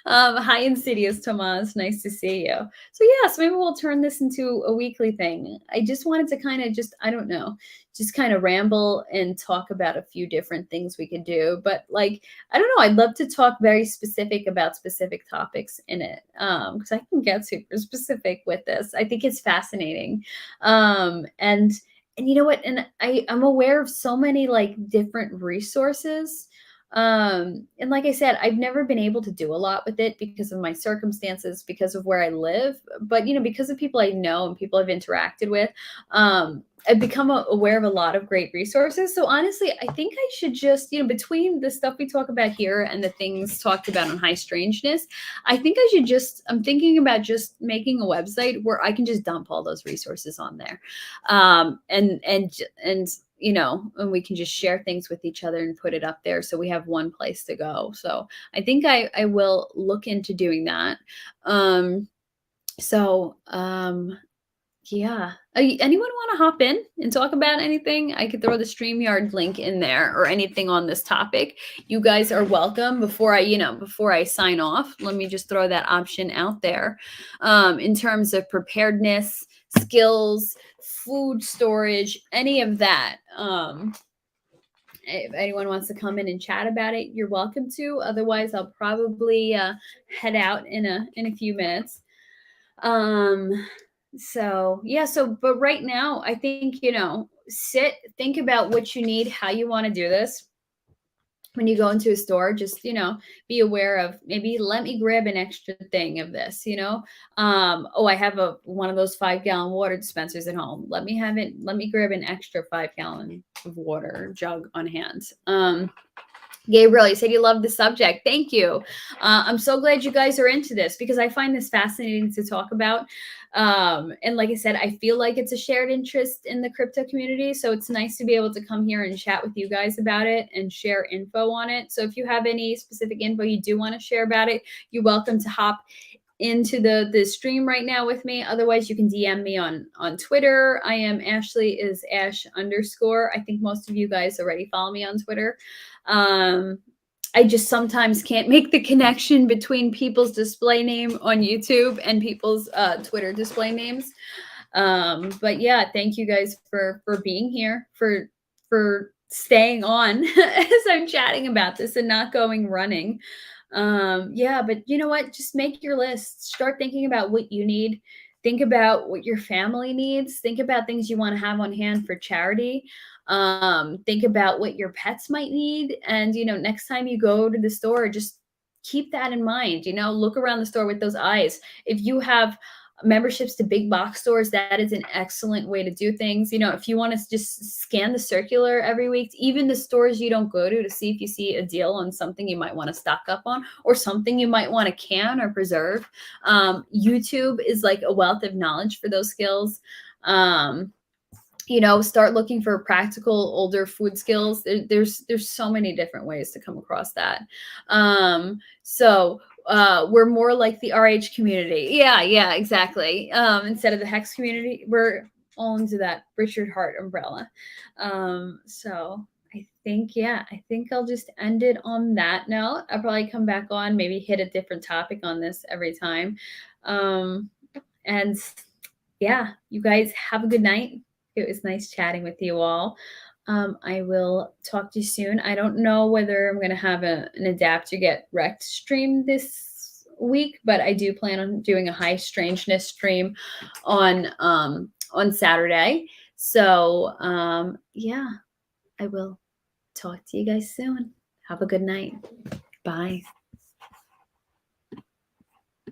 Hi, Insidious Tomas. Nice to see you. So yes, maybe we'll turn this into a weekly thing. I just wanted to kind of I don't know, just kind of ramble and talk about a few different things we could do. But like, I don't know, I'd love to talk very specific about specific topics in it. Because I can get super specific with this. I think it's fascinating. And you know what? And I'm aware of so many like different resources, and like I said, I've never been able to do a lot with it because of my circumstances, because of where I live, but because of people I know and people I've interacted with, I've become aware of a lot of great resources. So honestly, I think I should just, between the stuff we talk about here and the things talked about on High Strangeness, I think I should I'm thinking about just making a website where I can just dump all those resources on there. And we can just share things with each other and put it up there so we have one place to go. So I think I will look into doing that. Yeah. Anyone want to hop in and talk about anything? I could throw the StreamYard link in there or anything on this topic. You guys are welcome. Before I sign off, let me just throw that option out there. In terms of preparedness, skills, food storage, any of that. If anyone wants to come in and chat about it, you're welcome to. Otherwise, I'll probably head out in a few minutes. But right now, I think, think about what you need, how you want to do this. When you go into a store, just, be aware of, maybe let me grab an extra thing of this, I have one of those 5-gallon water dispensers at home. Let me grab an extra 5-gallon of water jug on hand. Gabriel, you said you love the subject. Thank you. I'm so glad you guys are into this because I find this fascinating to talk about. And like I said, I feel like it's a shared interest in the crypto community. So it's nice to be able to come here and chat with you guys about it and share info on it. So if you have any specific info you do want to share about it, you're welcome to hop into the stream right now with me. Otherwise, you can DM me on Twitter. I am Ashley is Ash_. I think most of you guys already follow me on Twitter. I just sometimes can't make the connection between people's display name on YouTube and people's Twitter display names. But yeah, thank you guys for being here, for staying on as I'm chatting about this and not going running. Yeah, but you know what? Just make your list. Start thinking about what you need. Think about what your family needs. Think about things you want to have on hand for charity. Think about what your pets might need. And, next time you go to the store, just keep that in mind. Look around the store with those eyes. If you have memberships to big box stores, that is an excellent way to do things. If you want to just scan the circular every week, even the stores you don't go to see if you see a deal on something you might want to stock up on or something you might want to can or preserve. YouTube is like a wealth of knowledge for those skills. Start looking for practical older food skills. There's so many different ways to come across that. So we're more like the RH community. Yeah, exactly. Instead of the Hex community, we're all into that Richard Hart umbrella. So I think I'll just end it on that note. I'll probably come back on, maybe hit a different topic on this every time. And yeah, you guys have a good night. It was nice chatting with you all. I will talk to you soon. I don't know whether I'm going to have an Adapt or Get Wrecked stream this week, but I do plan on doing a high strangeness stream on Saturday. So yeah, I will talk to you guys soon. Have a good night. Bye.